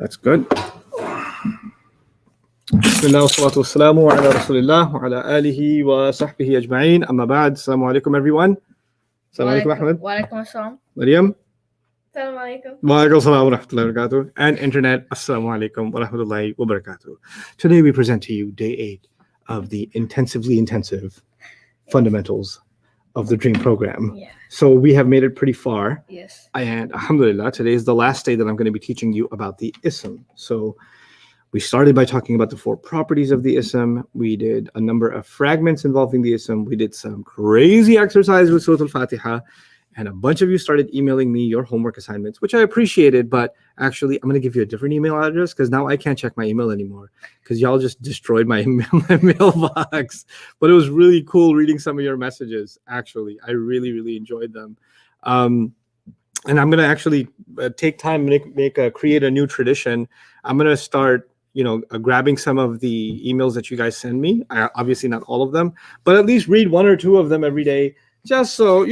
That's good. Bismillah wa salatu wassalamu ala rasulillah wa ala alihi wa sahbihi ajma'in. Amma ba'd. Assalamu alaikum, everyone. Assalamu alaikum, Ahmed. Wa alaikum assalam. Maryam. Assalamu alaikum. Wa alaikum assalam wa rahmatullahi wa barakatuh. And internet, assalamu alaikum wa rahmatullahi wa barakatuh. Today we present to you day 8 of the intensively intensive fundamentals of the Dream program. Yeah. So we have made it pretty far. Yes. And alhamdulillah, today is the last day that I'm going to be teaching you about the ism. So we started by talking about the 4 properties of the ism. We did a number of fragments involving the ism. We did some crazy exercise with Surah Al-Fatiha. And a bunch of you started emailing me your homework assignments, which I appreciated. But actually, I'm going to give you a different email address because now I can't check my email anymore because y'all just destroyed my mailbox. But it was really cool reading some of your messages, actually. I really, really enjoyed them. And I'm going to actually take time and create a new tradition. I'm going to start grabbing some of the emails that you guys send me. Obviously not all of them, but at least read 1 or 2 of them every day, just so,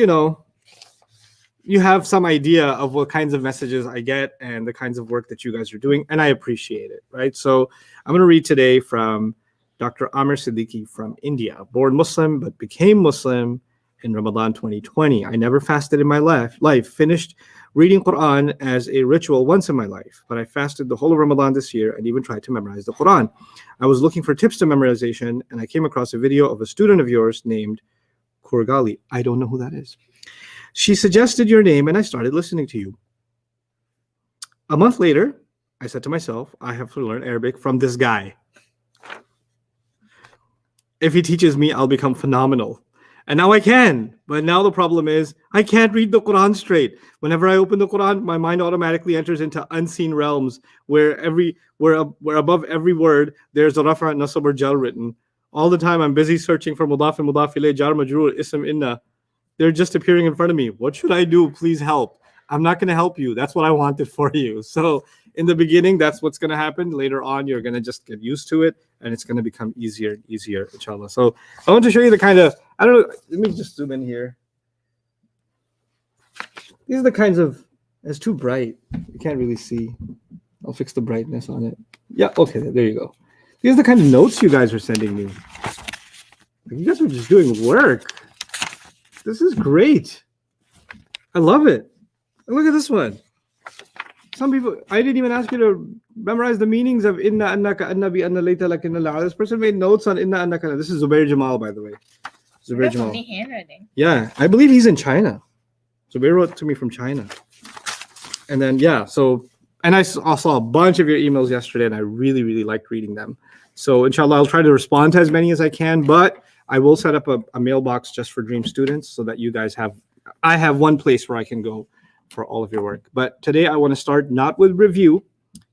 you have some idea of what kinds of messages I get and the kinds of work that you guys are doing. And I appreciate it, right? So I'm going to read today from Dr. Amir Siddiqui from India, born Muslim, but became Muslim in Ramadan 2020. I never fasted in my life, finished reading Quran as a ritual once in my life, but I fasted the whole of Ramadan this year and even tried to memorize the Quran. I was looking for tips to memorization and I came across a video of a student of yours named Kurgali. I don't know who that is. She suggested your name and I started listening to you. A month later, I said to myself, I have to learn Arabic from this guy. If he teaches me, I'll become phenomenal. And now I can, but now the problem is I can't read the Quran straight. Whenever I open the Quran, my mind automatically enters into unseen realms where above every word there's a rafa, nasab, or jar written. All the time I'm busy searching for mudaf and mudaf ilayh, jar, majroor, ism, inna. They're just appearing in front of me. What should I do? Please help. I'm not going to help you. That's what I wanted for you. So in the beginning, that's what's going to happen. Later on, you're going to just get used to it, and it's going to become easier and easier, inshallah. So I want to show you the kind of, I don't know, let me just zoom in here. These are the kinds of, it's too bright. You can't really see. I'll fix the brightness on it. Yeah, okay, there you go. These are the kind of notes you guys are sending me. You guys are just doing work. This is great. I love it. And look at this one. Some people, I didn't even ask you to memorize the meanings of inna annaka annabi anna layta lakinna la. This person made notes on inna annaka. This is Zubair Jamal, by the way. Zubair That's Jamal. only handwriting. Yeah, I believe he's in China. Zubair wrote to me from China. And then, yeah, so, and I saw a bunch of your emails yesterday, and I really, really liked reading them. So, inshallah, I'll try to respond to as many as I can, but I will set up a mailbox just for Dream students so that you guys I have one place where I can go for all of your work. But today I want to start not with review.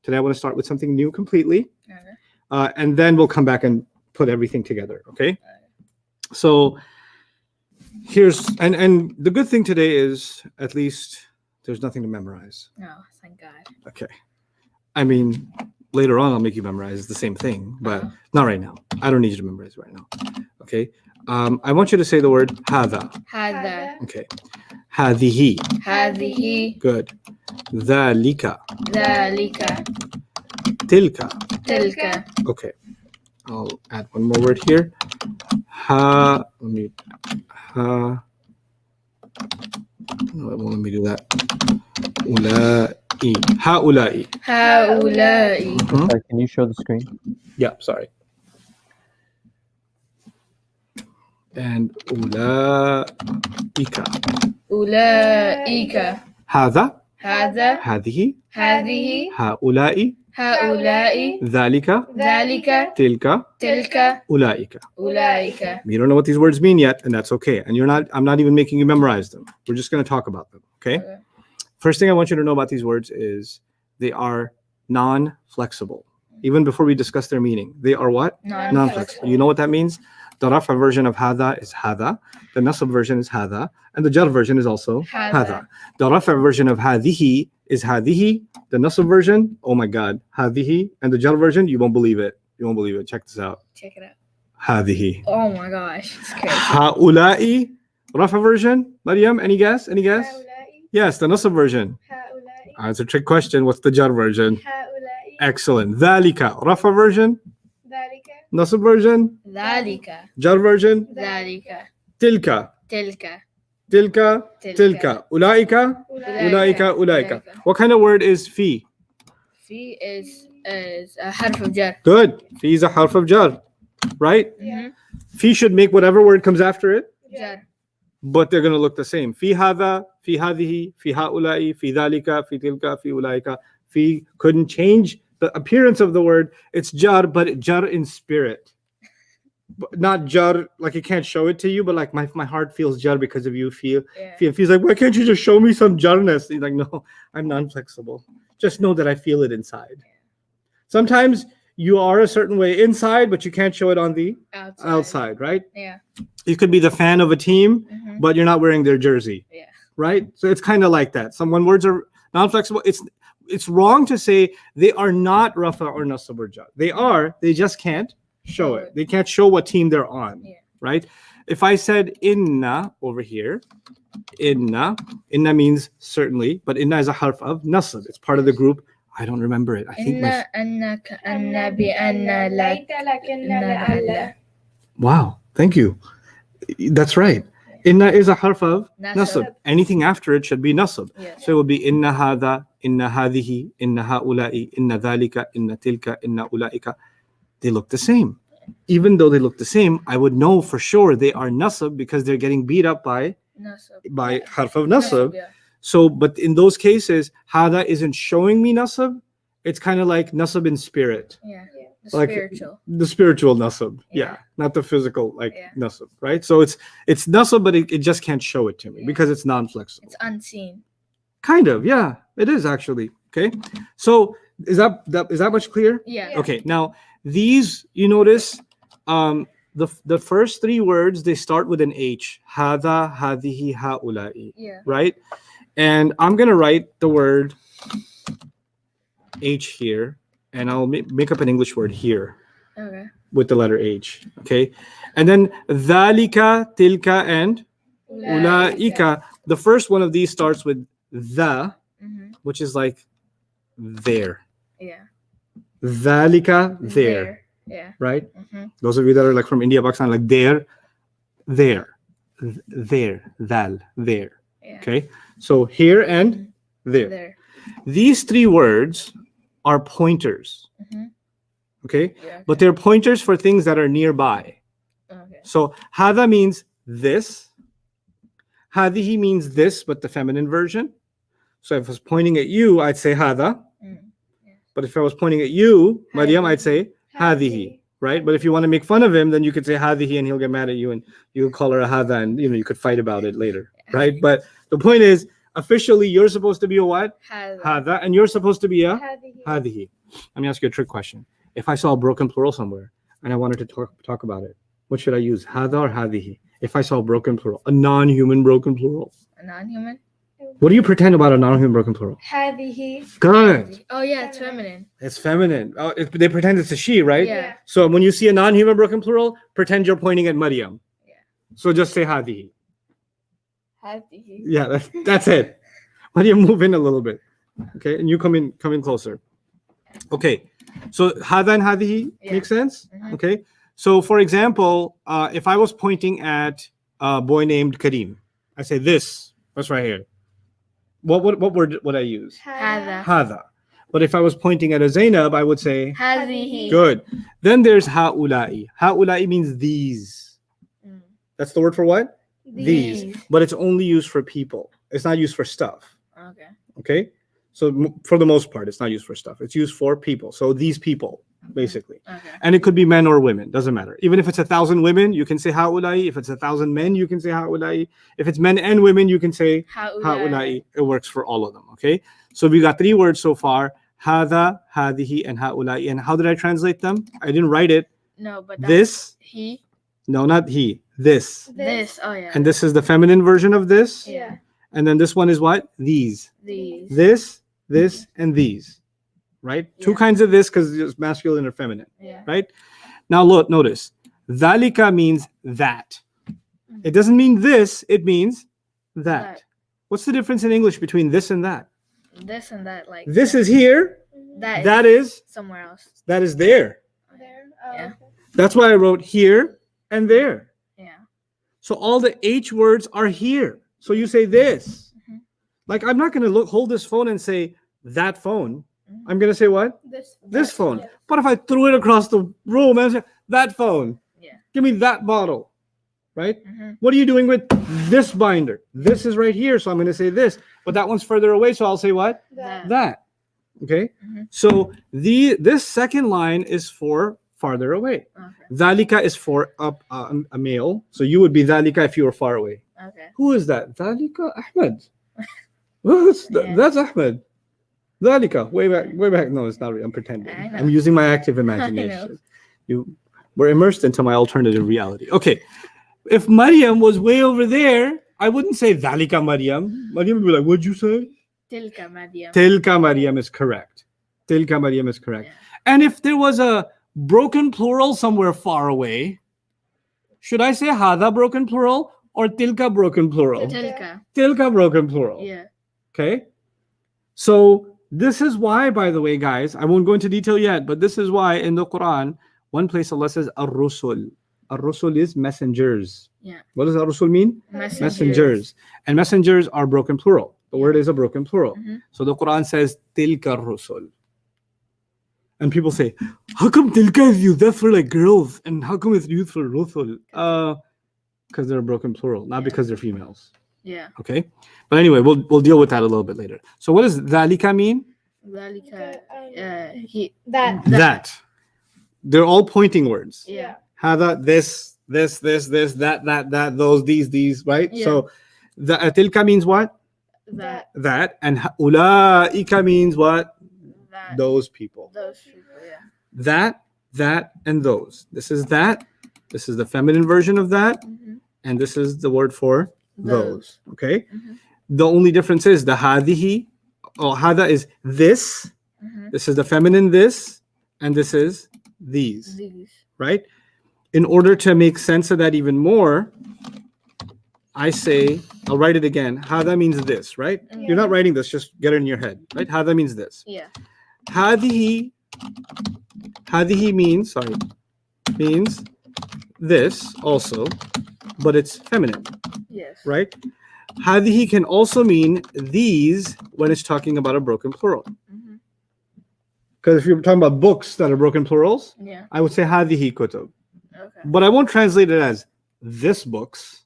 Today I want to start with something new completely. Okay. And then we'll come back and put everything together, okay? So here's, and the good thing today is at least there's nothing to memorize. No, thank God. Okay. I mean, later on I'll make you memorize the same thing, but not right now. I don't need you to memorize right now. Okay. I want you to say the word hada. Hada. Okay. Hadihi. Hadihi. Good. Dhalika. Dhalika. Tilka. Tilka. Okay. I'll add one more word here. No, it won't let me do that. Ulai. Haulai. Haulai. Sorry, can you show the screen? Yeah, sorry. And ulaika. Ulaika. Hada. Hada. Hadihi. Hadihi. Haulai. Haulai. Dhalika. Dhalika. Tilka. Tilka. Ulaika. Ulaika. You don't know what these words mean yet, and that's okay. And I'm not even making you memorize them. We're just going to talk about them, okay? First thing I want you to know about these words is they are non-flexible. Even before we discuss their meaning, they are what? Non-flexible. You know what that means? The rafa version of hada is hada. The nasab version is hada. And the jar version is also hada. The rafa version of hadihi is hadihi. The nasab version, oh my God, hadihi. And the jar version, you won't believe it. You won't believe it. Check this out. Check it out. Hadihi. Oh my gosh, it's crazy. Haulai, rafa version. Maryam, any guess? Any guess? Yes, the nasab version. Haulai. It's a trick question. What's the jar version? Haulai. Excellent. Dhalika, Rafa version, ذلك Nasab version, ذلك Jar version, ذلك Tilka, تلك Tilka, Tilka. Tilka, Ulaika, Ulaika, Ulaika. What kind of word is fi? في is a حرف الجر. Good. Fi is a harf of jar, right? Mhm. Fi should make whatever word comes after it, جر. but they're going to look the same. Fi hadha, fi hadhihi, fi haulai, fi dhalika, fi tilka, fi ulaika. Fi couldn't change the appearance of the word. It's jar, but jar in spirit. Not jar, like it can't show it to you, but like my heart feels jar because of you. Yeah. Feels like, why can't you just show me some jarness? He's like, no, I'm non-flexible. Just know that I feel it inside. Sometimes you are a certain way inside, but you can't show it on the outside, right? Yeah. You could be the fan of a team, Mhm. but you're not wearing their jersey. Yeah. Right? So it's kind of like that. When words are non-flexible, it's wrong to say they are not rafa or nasab or jar. They are, they just can't show it. They can't show what team they're on. Yeah. Right? If I said inna over here, inna means certainly, but inna is a harf of nasab. It's part of the group. I don't remember it. I think إن أنك أن بأن لك ليت لكن إن لعل لعل. Wow, thank you. That's right. Inna is a harf of Nasab. nasab. Anything after it should be nasab. Yeah. So it will be inna hadha, inna hadihi, inna haulai, inna dhalika, inna tilka, inna ulaika. They look the same. Even though they look the same, I would know for sure they are nasab because they're getting beat up by نصب. harf of nasab. Yeah. So, but in those cases, hada isn't showing me nasab. It's kind of like nasab in spirit. Yeah. Yeah. The Like- spiritual. The spiritual nasab, Yeah. not the physical like Yeah. nasab, right? So it's nasab, but it just can't show it to me Yeah. because it's non-flexible. It's unseen. Kind of, yeah, it is actually. Okay, so is that much clear? Yeah. Okay, now these you notice, the first three words they start with an H. Hada, hadihi, haulai, Yeah. right? And I'm gonna write the word H here, and I'll make up an English word here Okay. with the letter H. Okay, and then dhalika, tilka, and ulaika. The first one of these starts with the, Mhm. which is like there. Yeah. Dhalika, there, Yeah. right? Mhm. Those of you that are like from India, Pakistan, like there, dhal, there. Yeah. Okay, so here and there. There. These three words are pointers. Mhm. Okay, Yeah. but they're pointers for things that are nearby. Okay. So hada means this. Hadihi means this, but the feminine version. So if I was pointing at you, I'd say hada. Mm. But if I was pointing at you, Maryam, I'd say hadihi, Hadihi. right? But if you want to make fun of him, then you could say hadihi and he'll get mad at you and you could call her a hada and you could fight about it later, right? But the point is, officially, you're supposed to be a what? Hada. Hada, and you're supposed to be a هذه hadihi. Let me ask you a trick question. If I saw a broken plural somewhere and I wanted to talk about it, what should I use? Hada or hadihi? If I saw a broken plural, a non-human broken plural. A non-human. What do you pretend about a non-human broken plural? هذه Good. Oh yeah, it's feminine. It's feminine. Oh, they pretend it's a she, right? Yeah. So when you see a non-human broken plural, pretend you're pointing at Maryam. Yeah. So just say hadihi. هذه. Yeah, that's it. Maryam, move in a little bit. Okay, and you come in closer. Okay, so hada and hadihi Yeah. make sense? Mhm. Okay, so for example, if I was pointing at a boy named Kareem, I say this. That's right here. What word would I use? هذا. Hada. But if I was pointing at a Zainab, I would say هذه. good. Then there's haulai. Haulai means these. Mm. That's the word for what? These. But it's only used for people. It's not used for stuff. Okay. Okay? So for the most part, it's not used for stuff. It's used for people. So these people, basically. Okay. And it could be men or women. Doesn't matter. Even if it's 1,000 women, you can say haulai. If it's 1,000 men, you can say haulai. If it's men and women, you can say haulai. It works for all of them. Okay? So we got three words so far. Hada, hadihi, and haulai. And how did I translate them? I didn't write it. No, but This. he. No, not he. This. This. Oh yeah. And this is the feminine version of this. Yeah. And then this one is what? These. These. This, and these. Right? Two Yeah. kinds of this because it's masculine or feminine. Yeah. Right? Now look, notice. Dhalika means that. It doesn't mean this, it means that. That. What's the difference in English between this and that? This and that, like. This is here, That is somewhere else. that is there. There. Oh, Yeah. okay. That's why I wrote here and there. Yeah. So all the H words are here. So you say this. Mhm. Like I'm not going to hold this phone and say that phone. Mhm. I'm going to say what? This. This phone. Yeah. But if I threw it across the room and say that phone, Yeah. give me that bottle, right? Mhm. What are you doing with this binder? This is right here, so I'm going to say this. But that one's further away, so I'll say what? That. That. Okay. Mhm. So this second line is for farther away. Okay. Dhalika is for a male. So you would be dhalika if you were far away. Okay. Who is that? Dhalika Ahmed. Yeah. That's Ahmed. Dhalika. Way back. No, it's not real. I'm pretending. I know. I'm using my active I imagination. We're immersed into my alternative reality. Okay. If Maryam was way over there, I wouldn't say Dhalika Maryam. Maryam would be like, what'd you say? Tilka Maryam. Tilka Maryam is correct. Tilka Maryam is correct. Yeah. And if there was a broken plural somewhere far away, should I say Hada broken plural or Tilka broken plural? Tilka. Tilka broken plural. Yeah. Okay. So this is why, by the way, guys, I won't go into detail yet, but this is why in the Quran, one place Allah says Ar-Rusul. Ar-Rusul is messengers. Yeah. What does Ar-Rusul mean? Messengers. And messengers are broken plural. The word is a broken plural. Mhm. So the Quran says Tilka Rusul. And people say, how come Tilka is used? That's for like girls. And how come it's used for Rusul? Because they're a broken plural, not Yeah. because they're females. Yeah. Okay? But anyway, we'll deal with that a little bit later. So what does Dhalika mean? Dhalika. Okay, He. That. That. They're all pointing words. Yeah. Hada, this, that, those, these, right? Yeah. So the Tilka means what? That. That. And Ulaika means what? That. Those people. Those people. Yeah. That, and those. This is that. This is the feminine version of that. Mhm. And this is the word for those. Okay? Mhm. The only difference is the hadihi, or hada is this. Mhm. This is the feminine this. And this is these. These. Right? In order to make sense of that even more, I say, I'll write it again. Hada means this, right? Yeah. You're not writing this, just get it in your head, right? Hada means this. Yeah. Hadihi means this also, but it's feminine, Yes. right? Hadihi can also mean these when it's talking about a broken plural. Mhm. Because if you're talking about books that are broken plurals, Yeah. I would say hadihi kutub. Okay. But I won't translate it as this books.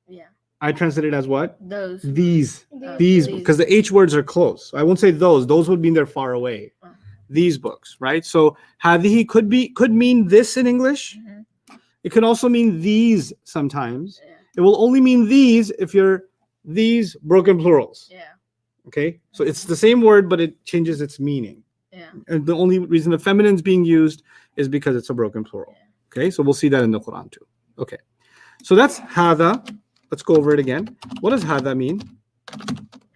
Yeah. I translate it as what? Those. These. Oh, These, because the H words are close. I won't say those. Those would mean they're far away. Oh. These books, right? So hadihi could mean this in English. Mhm. It can also mean these sometimes. Yeah. It will only mean these if you're these broken plurals. Yeah. Okay? So it's the same word, but it changes its meaning. Yeah. And the only reason the feminine is being used is because it's a broken plural. Okay? So we'll see that in the Quran too. Okay. So that's hada. Let's go over it again. What does hada mean?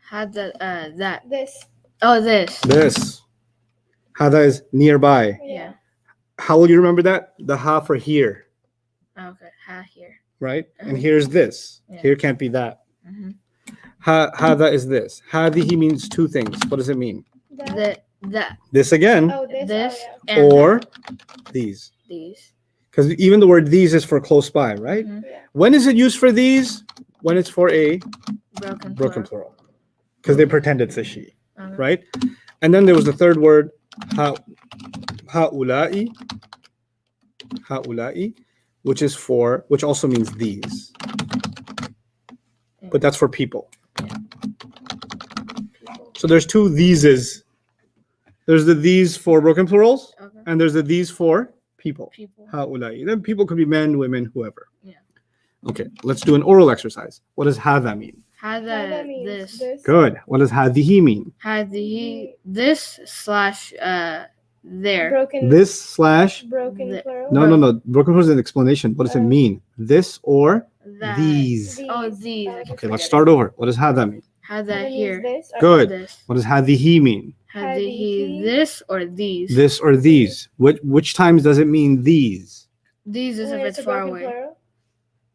Had that. This. Oh, this. This. Hada is nearby. Yeah. How will you remember that? The ha for here, Okay. Ha here. right? And Mhm. here's this. Yeah. Here can't be that. Mhm. Hada is this. Hadihi means two things. What does it mean? That. That. This again, Oh, this. This. Oh, yeah. And or these. these. Because even the word these is for close by, right? Mhm. Yeah. When is it used for these? When it's for a Broken. broken plural. Because they pretend it's a she, Okay. right? And then there was the third word, ha'ula'i, which also means these. But that's for people. So there's two theses. There's the these for broken plurals, Okay. and there's the these for people. People. Ha'ula'i. Then people could be men, women, whoever. Yeah. Okay, let's do an oral exercise. What does hadha mean? Had That means this. Good. What does hadihi mean? Had the this slash there. Broken. This slash. Broken The- plural. No. Broken plural is an explanation. What does it mean? This or That. these? Oh, these. Okay, let's start over. What does hadha mean? Had That that means here. This. or Good. This. What does hadihi mean? Had he this or these? This or these? Which times does it mean these? These is When if it's it's a far broken away. plural.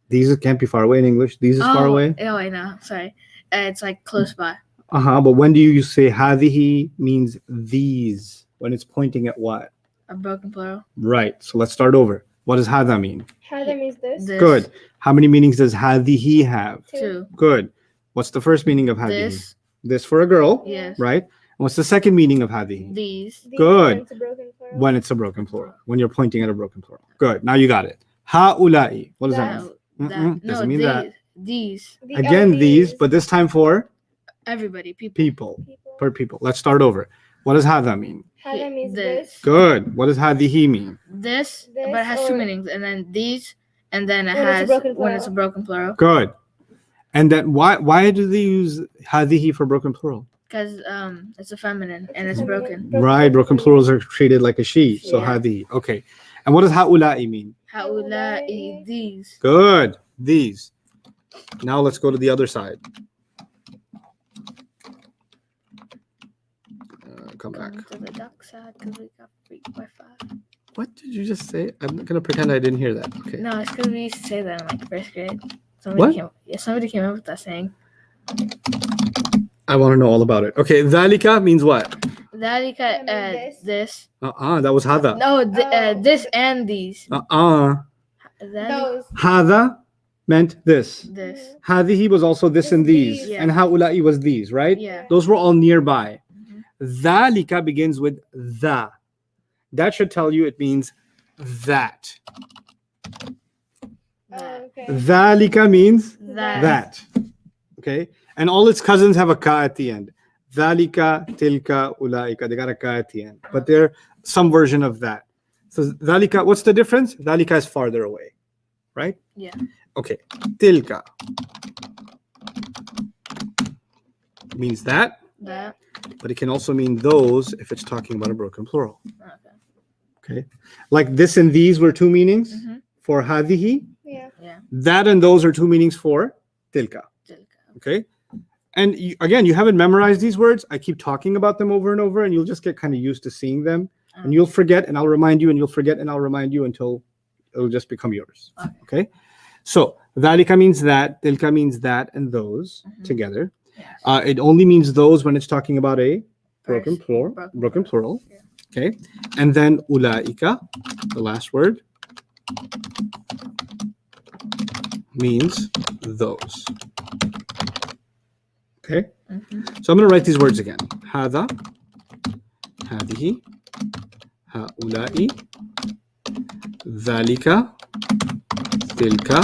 These can't be far away in English. These is far away. Oh, I know. Sorry. It's like close by. But when do you say hadihi means these? when it's pointing at what? A broken plural. Right. So let's start over. What does hada mean? Hada means this. This. Good. How many meanings does hadihi have? Two. Good. What's the first meaning of hadihi? This. This for a girl, Yes. right? And what's the second meaning of hadihi? These. Good. When it's a broken plural. When it's a broken plural. When you're pointing at a broken plural. Good. Now you got it. Haula'i. What does that That. mean? That. Mm-mm, No, doesn't mean that. These. Again, these, but this time for Everybody. People. people. Per people. Let's start over. What does hada mean? Hada means This. this. Good. What does hadihi mean? This, This but it has two or- meanings, and then these, and then it When it's a has broken when it's a plural. broken plural. Good. And then why do they use hadihi for broken plural? Because it's a feminine and it's feminine. broken. Right. Broken plurals are treated like a she. So Yeah. hadihi. Okay. And what does haula'i mean? Haula'i. These. Good. These. Now let's go to the other side. Come back. Come to the dark side because we got free Wi-Fi. What did you just say? I'm gonna pretend I didn't hear that. Okay. No, it's because we used to say that in like first grade. What? Somebody came up with that saying. I want to know all about it. Okay. Dhalika means what? Dhalika, I mean this. That was hada. No, Oh. this and these. Dhalika. Those. Hada meant this. This. Hadihi was also this and these. Yeah. And haula'i was these, right? Yeah. Those were all nearby. Mhm. Dhalika begins with the. That should tell you it means that. That. Okay. Dhalika means That. that. Okay? And all its cousins have a ka at the end. Dhalika, tilka, ulaika. They got a ka at the end. But they're some version of that. So dhalika, what's the difference? Dhalika is farther away. Right? Yeah. Okay. Tilka means that, That. but it can also mean those if it's talking about a broken plural. Okay. Okay. Like this and these were two meanings Mhm. for hadihi. Yeah. Yeah. That and those are two meanings for tilka. Dhalika. Okay. And again, you haven't memorized these words. I keep talking about them over and over, and you'll just get kind of used to seeing them. And you'll forget, and I'll remind you, and you'll forget, and I'll remind you until it'll just become yours. Okay. So dhalika means that, tilka means that, and those Mhm. together. Yes. It only means those when it's talking about a broken First, plural. broken Broken plural. Yeah. Okay. And then ulaika, the last word, means those. Okay. Mhm. So I'm going to write these words again. Hada, hadihi, haula'i, dhalika, tilka,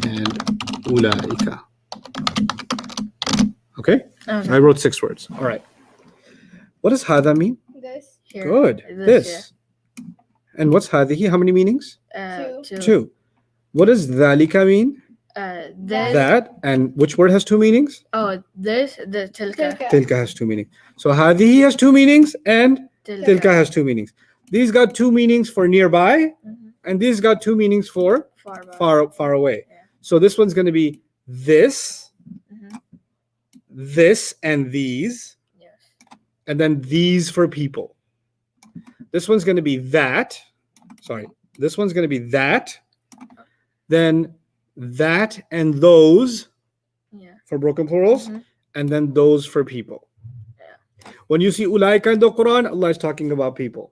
and ulaika. Okay? Okay. I wrote 6 words. All right. What does hada mean? This. Here. Good. This. And what's hadihi? How many meanings? Yeah. Two. 2. What does dhalika mean? This. That. And which word has 2 meanings? Oh, this. The tilka. Tilka. Tilka has 2 meanings. So hadihi has 2 meanings and tilka has 2 meanings. These got 2 meanings for nearby, Mhm. and these got 2 meanings for Far back. far away. Yeah. So this one's going to be this, Mhm. this, and these, Yes. and then these for people. This one's going to be that. Sorry. This one's going to be that. Then that and those Yeah. for broken plurals, Mhm. and then those for people. Yeah. When you see ulaika in the Quran, Allah is talking about people.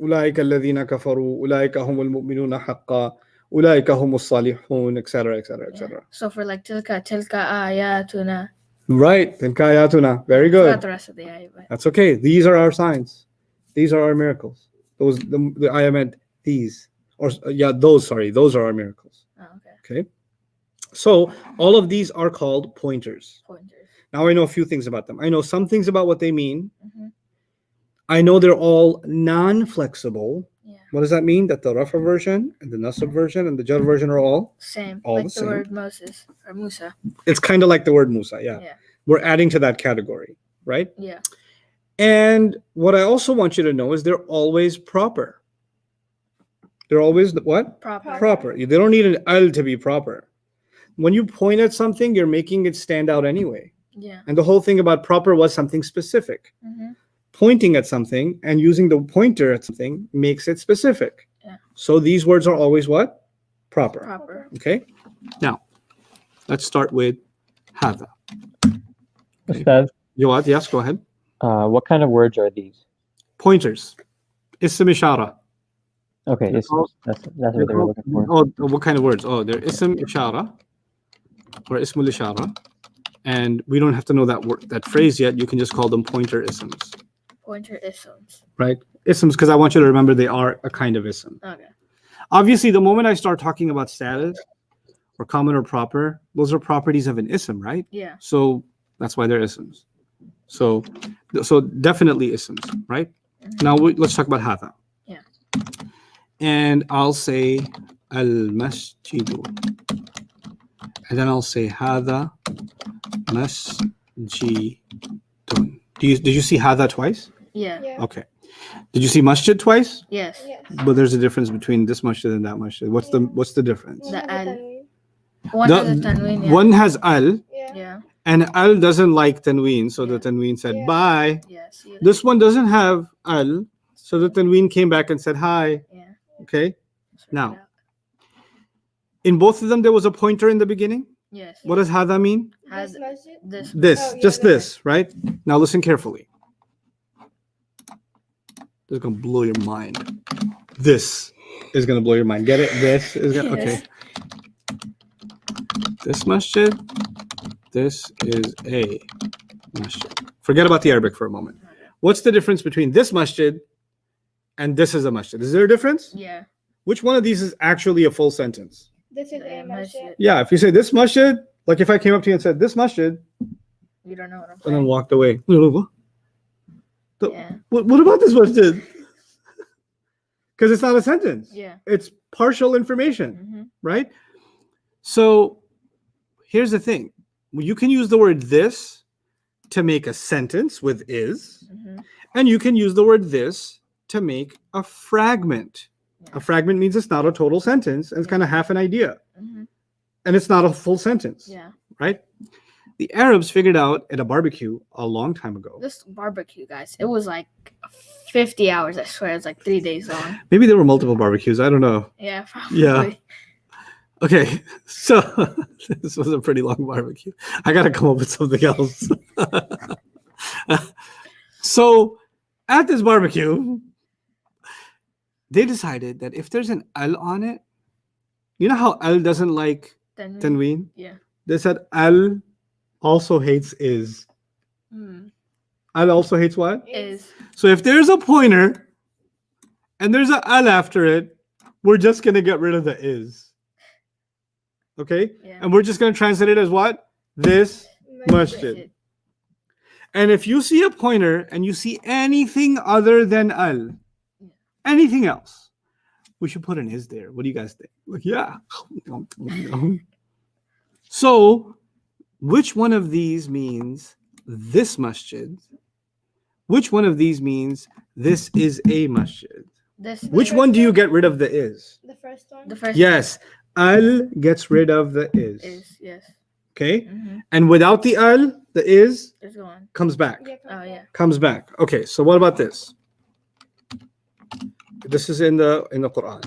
Ulaika alladhina kafaru, ulaika humul mu'minuna haqqa, ulaika humus salihun, etc., etc., Yeah. etc. So for like tilka ayatuna. Right. Tilka ayatuna. Very Forgot good. the rest of the ayat, but That's okay. These are our signs. These are our miracles. Those the ayah meant these. Or those, sorry. Those are our miracles. oh, okay. Okay. So all of these are called pointers. Pointers. Now I know a few things about them. I know some things about what they mean. Mhm. I know they're all non-flexible. Yeah. What does that mean? That the Rafa version and the Nasab version and the Jar version are all? Same. All like the the same. word Moses or Musa. It's kind of like the word Musa. Yeah. Yeah. We're adding to that category, right? Yeah. And what I also want you to know is they're always proper. They're always what? Proper. Proper. They don't need an al to be proper. When you point at something, you're making it stand out anyway. Yeah. And the whole thing about proper was something specific. Mhm. Pointing at something and using the pointer at something makes it specific. Yeah. So these words are always what? Proper. Proper. Okay. Now, let's start with hada. Ustad, Jawad, yes, go ahead. what kind of words are these? pointers. Ism ishara. Okay, They're isms. That's what they were looking for. Oh, what kind of words? Oh, they're ism ishara or ismul ishara. And we don't have to know that word, that phrase yet. You can just call them pointer isms. Pointer isms. Right? Isms, because I want you to remember they are a kind of ism. Okay. Obviously, the moment I start talking about status or common or proper, those are properties of an ism, right? Yeah. So that's why they're isms. So definitely isms, right? Mhm. Now let's talk about hadha. Yeah. And I'll say al-masjidu. And then I'll say hadha masjidun. Did you see hadha twice? Yeah. Yeah. Okay. Did you see masjid twice? Yes. Yes. But there's a difference between this masjid and that masjid. What's the difference? One The has a al. tanween. One The- has a tanween. Yeah. One has al, Yeah. Yeah. and al doesn't like tanween, so the Yeah. tanween said Yeah. bye. Yeah. See you This later. one doesn't have al, so the tanween came back and said hi. Yeah. Okay. Let's work Now. it out. In both of them, there was a pointer in the beginning. Yes. What does hadha mean? Has This masjid? this. This, Oh, yeah, just that. this, right? Now listen carefully. This is gonna blow your mind. This is gonna blow your mind. Get it? This is gonna. Okay. Yes. This masjid. This is a masjid. Forget about the Arabic for a moment. What's the difference between this masjid and this is a masjid? Is there a difference? Yeah. Which one of these is actually a full sentence? This is Yeah, a masjid. Yeah, if you say this masjid, like if I came up to you and said this masjid You don't know what I'm and then saying. walked away. What, Yeah. what about this masjid? Because it's not a sentence. Yeah. It's partial information, Mm-hmm. right? So here's the thing. You can use the word this to make a sentence with is, Mm-hmm. and you can use the word this to make a fragment. Yeah. A fragment means it's not a total sentence, and it's kind of half an idea, Mm-hmm. and it's not a full sentence, Yeah. right? The Arabs figured out at a barbecue a long time ago. This barbecue, guys, it was like 50 hours. I swear, it's like 3 days long. Maybe there were multiple barbecues. I don't know. Yeah, probably. Yeah. Okay, so this was a pretty long barbecue. I got to come up with something else. So at this barbecue, they decided that if there's an al on it, you know how al doesn't like Then tanween? yeah. They said al also hates is. Al also hates what? Is So if there's a pointer and there's a al after it, we're just going to get rid of the is. Okay? yeah. And we're just going to translate it as what? This masjid. And if you see a pointer and you see anything other than al, anything else, we should put an is there. What do you guys think? Like, yeah. So, which one of these means this masjid? Which one of these means this is a masjid? This Which one do you get rid of the is? The first one? the first Yes, al gets rid of the is yes. Okay? Mm-hmm. And without the al, the is There's one. comes back. Yeah, Oh yeah. Comes back. Okay, so what about this? This is in the Quran.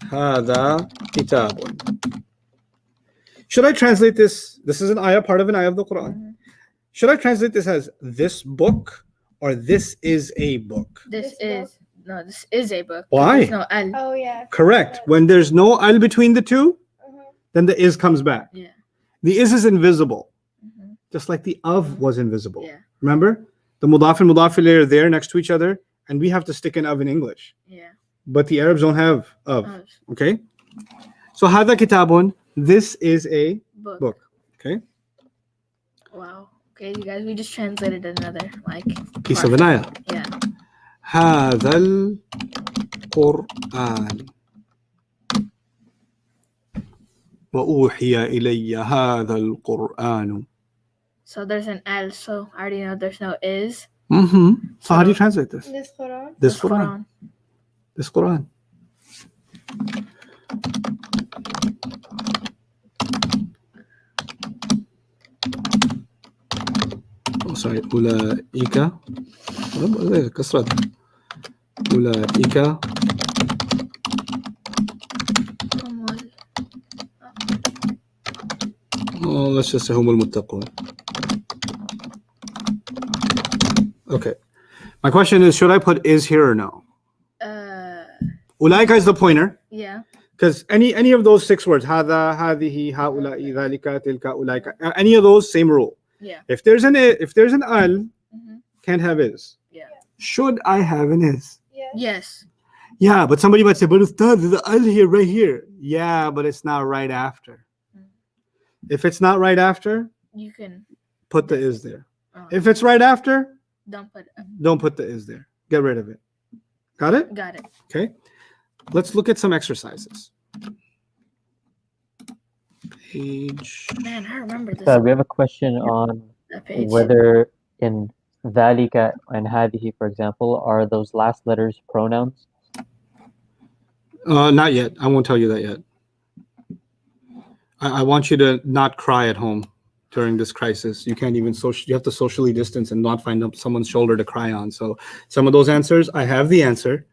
هذا كتاب. Should I translate this? This is an ayah, part of an ayah of the Quran. Mhm. Should I translate this as this book or this is a book? This This is no. This is a book. Why? There's no al. Oh, yeah. Correct. When there's no al between the two, Uh-huh. then the is comes back. Yeah. The is invisible, Mm-hmm. just like the of was invisible. Yeah. Remember? The mudaf and mudaf ilayh are there next to each other, and we have to stick an of in English. Yeah. But the Arabs don't have of. Oh, Okay? So hada kitabun, this is a book. book. Okay? Wow. Okay, you guys, we just translated another like Piece part. of an ayah. Yeah. هذا القرآن وأوحي إلي هذا القرآن. So there's an al. So I already know there's no is. So how do you translate this? This Quran? This Quran. This Quran. Oh, sorry. أولئك كسرت أولئك Oh, let's just say هم المتقون. Okay. My question is, should I put is here or no? Ulaika is the pointer. Yeah. Because any of those 6 words, hada, hadihi, haula'i, dhalika, tilka, ulaika, any of those, same rule. Yeah. If there's an al, Mhm. can't have is. Yeah. Should I have an is? Yes. Yes. Yeah, but somebody might say, but Ustad, there's an al here, right here. Yeah, but it's not right after. Mhm. If it's not right after, You can. put the is there. Oh, If it's right after, don't put. don't put the is there. Get rid of it. Got it? Got it. Okay. Let's look at some exercises. Page. Man, I remember this. We have a question on That page. whether in dhalika and hadihi, for example, are those last letters pronouns? Not yet. I won't tell you that yet. I want you to not cry at home during this crisis. You can't even you have to socially distance and not find someone's shoulder to cry on. So some of those answers, I have the answer,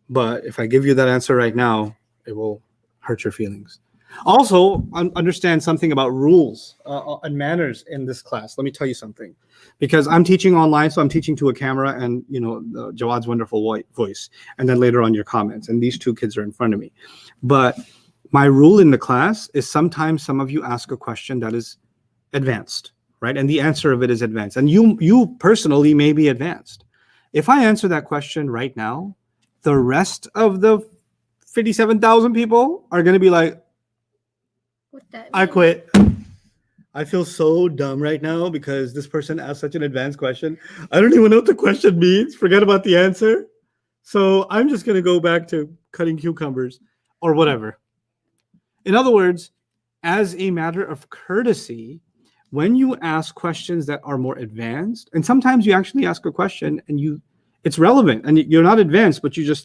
but if I give you that answer right now, it will hurt your feelings. Also, understand something about rules and manners in this class. Let me tell you something, because I'm teaching online, so I'm teaching to a camera and Jawad's wonderful voice, and then later on your comments. And these 2 kids are in front of me. But my rule in the class is sometimes some of you ask a question that is advanced, right? And the answer of it is advanced, and you personally may be advanced. If I answer that question right now, the rest of the 57,000 people are going to be like, What that I mean? quit. I feel so dumb right now because this person asked such an advanced question. I don't even know what the question means. Forget about the answer. So I'm just going to go back to cutting cucumbers or whatever. In other words, as a matter of courtesy, when you ask questions that are more advanced, and sometimes you actually ask a question and it's relevant and you're not advanced, but you're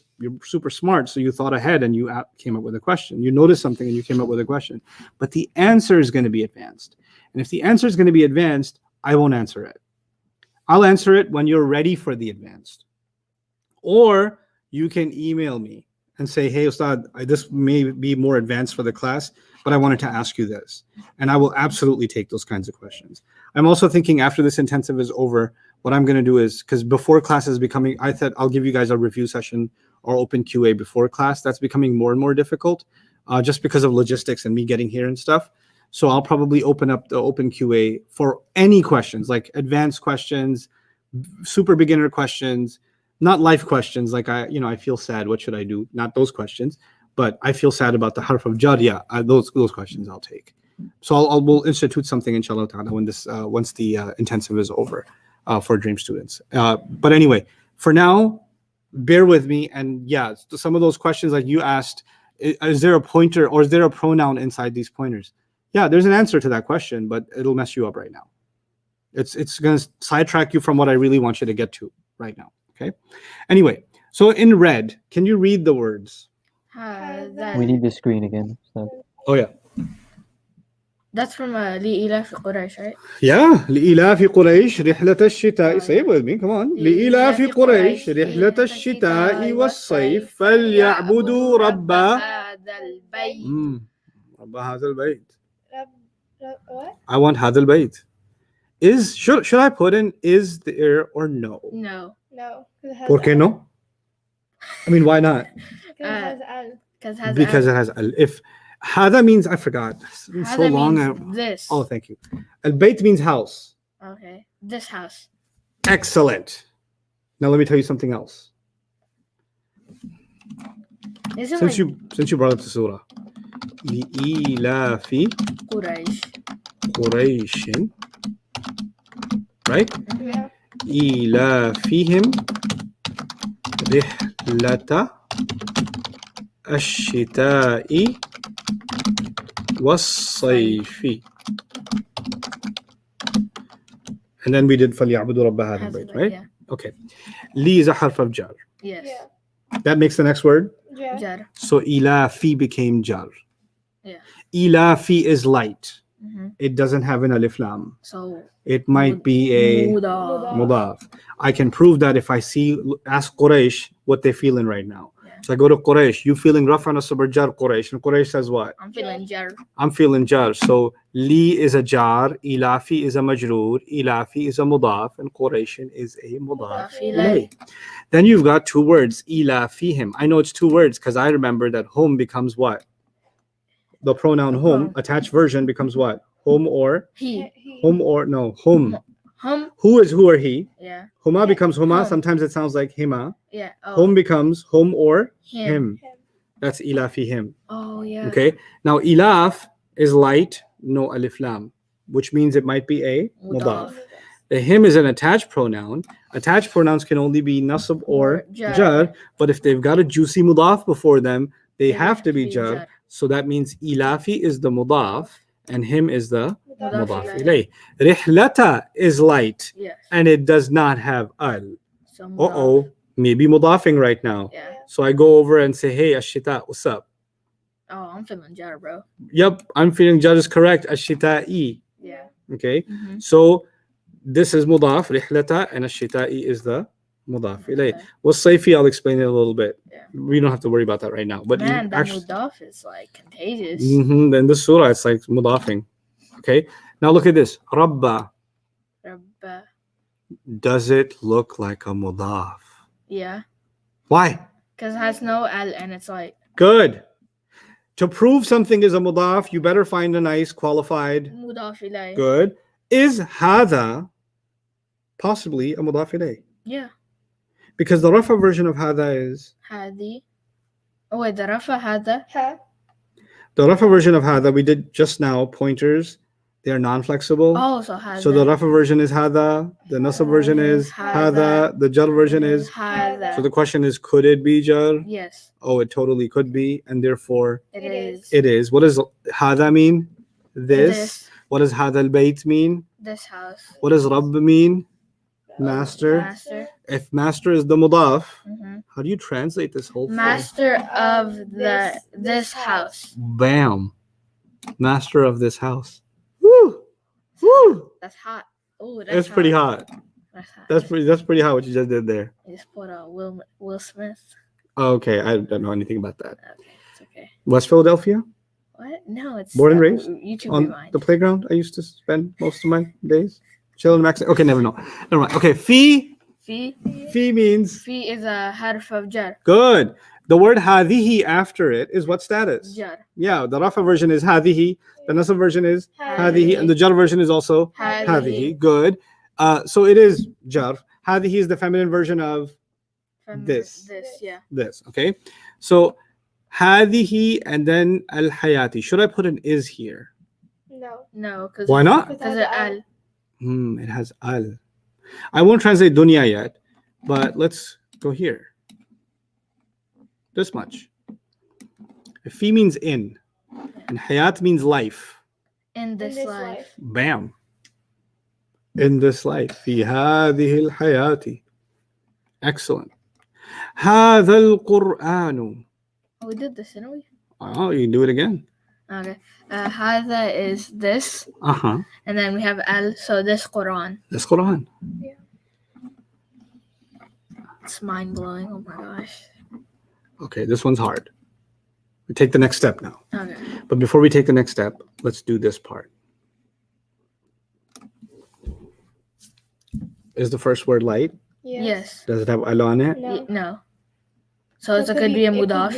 super smart. So you thought ahead and you came up with a question. You noticed something and you came up with a question, but the answer is going to be advanced. And if the answer is going to be advanced, I won't answer it. I'll answer it when you're ready for the advanced. Or you can email me and say, hey, Ustad, this may be more advanced for the class, but I wanted to ask you this. And I will absolutely take those kinds of questions. I'm also thinking after this intensive is over, what I'm going to do is, because before class is becoming, I thought I'll give you guys a review session or open QA before class. That's becoming more and more difficult just because of logistics and me getting here and stuff. So I'll probably open up the open QA for any questions, like advanced questions, super beginner questions, not life questions. Like I feel sad. What should I do? Not those questions, but I feel sad about the harf of jar. Yeah, those questions I'll take. So we'll institute something inshallah ta'ala when once the intensive is over for dream students. But anyway, for now, bear with me. And yeah, some of those questions like you asked, is there a pointer or is there a pronoun inside these pointers? Yeah, there's an answer to that question, but it'll mess you up right now. It's going to sidetrack you from what I really want you to get to right now. Okay. Anyway, so in red, can you read the words? We need the screen again. So. Oh yeah. That's from لإيلاف قريش, right? Yeah. لإيلاف قريش رحلة الشتاء. Say it with me. Come on. لإيلاف قريش رحلة الشتاء والصيف فليعبدوا رب هذا البيت. رب هذا البيت. What? I want هذا البيت. Should I put in is there or no? No. No. ¿Por qué no? I mean, why not? Because it has al. Because it has al. If hada means, I forgot. It's been so long. This. Oh, thank you. Al bayt means house. Okay. This house. Excellent. Now let me tell you something else. Since you brought up the surah, لإيلاف قريش, right? Yeah. إيلافهم رحلة الشتاء والصيف. And then we did فليعبدوا رب هذا البيت, right? Yeah. Okay. لي is a harf of jar. Yes. Yeah. That makes the next word. Yeah. Jar. So إيلافي became jar. Yeah. إيلافي is light. Mm-hmm. It doesn't have an alif lam. So It might be a Mudaf. mudaf. I can prove that if I ask Quraysh what they're feeling right now. Yeah. So I go to Quraysh. You feeling rafa nasab or jar Quraysh? And Quraysh says what? I'm feeling jar. I'm feeling jar. So li is a jar, ilafi is a majroor, ilafi is a mudaf, and Quraysh is a mudaf Mudaf ilayh. Then you've got two words, ilafihim. I know it's two words because I remember that hum becomes what? The pronoun hum, attached version becomes what? Hum or He. hum or no, hum. Hum. Who is who or he? Yeah. Huma becomes huma. Hum. Sometimes it sounds like hima. Yeah. Oh. Hum becomes hum or Him. him. That's ilafihim. Oh yeah. Okay. Now ilaf is light, no alif lam, which means it might be a mudaf. Mudaf. The him is an attached pronoun. Attached pronouns can only be nasab or jar, but if they've got a juicy mudaf before them, they have to be jar. So that means ilafi is the mudaf and him is the mudaf ilayh. Rihlata is light Yes. and it does not have al. So mudaf. Uh-oh, maybe mudafing right now. Yeah. So I go over and say, hey, ashita, what's up? Oh, I'm feeling jar, bro. Yep, I'm feeling jar is correct. Ashita'i. Yeah. Okay. Mm-hmm. So this is mudaf, rihlata, and ashita'i is the mudaf ilayh. Okay. Wasayfi, I'll explain it a little bit. Yeah. We don't have to worry about that right now. But Man, that actually, mudaf is like contagious. then the surah, it's like mudafing. Okay. Now look at this. Rabba. Rabba. Does it look like a mudaf? Yeah. Why? Because it has no L and it's like Good. To prove something is a mudaf, you better find a nice qualified. mudaf ilayh. Good. Is hada possibly a mudaf ilayh? Yeah. Because the rafa version of hada is Hadi. Oh wait, the rafa hada. Ha. the rafa version of hada we did just now. Pointers, they are non-flexible. Oh, so hada. So the rafa version is hada, the nasab version is hada, the jar version is. hada. So the question is, could it be jar? Yes, Oh, it totally could be, and therefore it is. it is. What does hada mean? This. This. What does hada al-bayt mean? This house. What does rabb mean? Master. Master. If master is the mudaf, hmm how do you translate this whole thing? Master of this house. Bam. Master of this house. Woo! Woo! That's hot. Oh, That's pretty hot. That's hot. That's pretty hot what you just did there. You just put Will Smith. Okay, I don't know anything about that. Okay, it's okay. West Philadelphia? What? No, it's Born and raised YouTube On rewind. the playground I used to spend most of my days. Chilling max. Okay, never mind. Okay, fi. Fi. Fi means Fi is a harf of jar. good. The word hadihi after it is what status? Jar. Yeah, the rafa version is hadihi. The nasab version is hadihi, and the jar version is also hadihi. Good. So it is jar. Hadihi is the feminine version of From This. yeah. this. Okay. So hadihi and then al hayati. Should I put an is here? No. No, because Why not? Because of al. It has al. I won't translate dunya yet, but let's go here. This much. If fi means in, and hayat means life. In this this life. life. Bam. In this life. في هذه الحياة. Excellent. هذا القرآن. Oh, we did this, didn't we? Oh, you can do it again. Okay. Hada is this, Uh-huh. and then we have al. So this Quran. This Quran. It's mind blowing. Oh my gosh. Okay, this one's hard. We take the next step now. Okay. But before we take the next step, let's do this part. Is the first word light? Yes. Does it have al on it? No. No. So it could be a mudaf,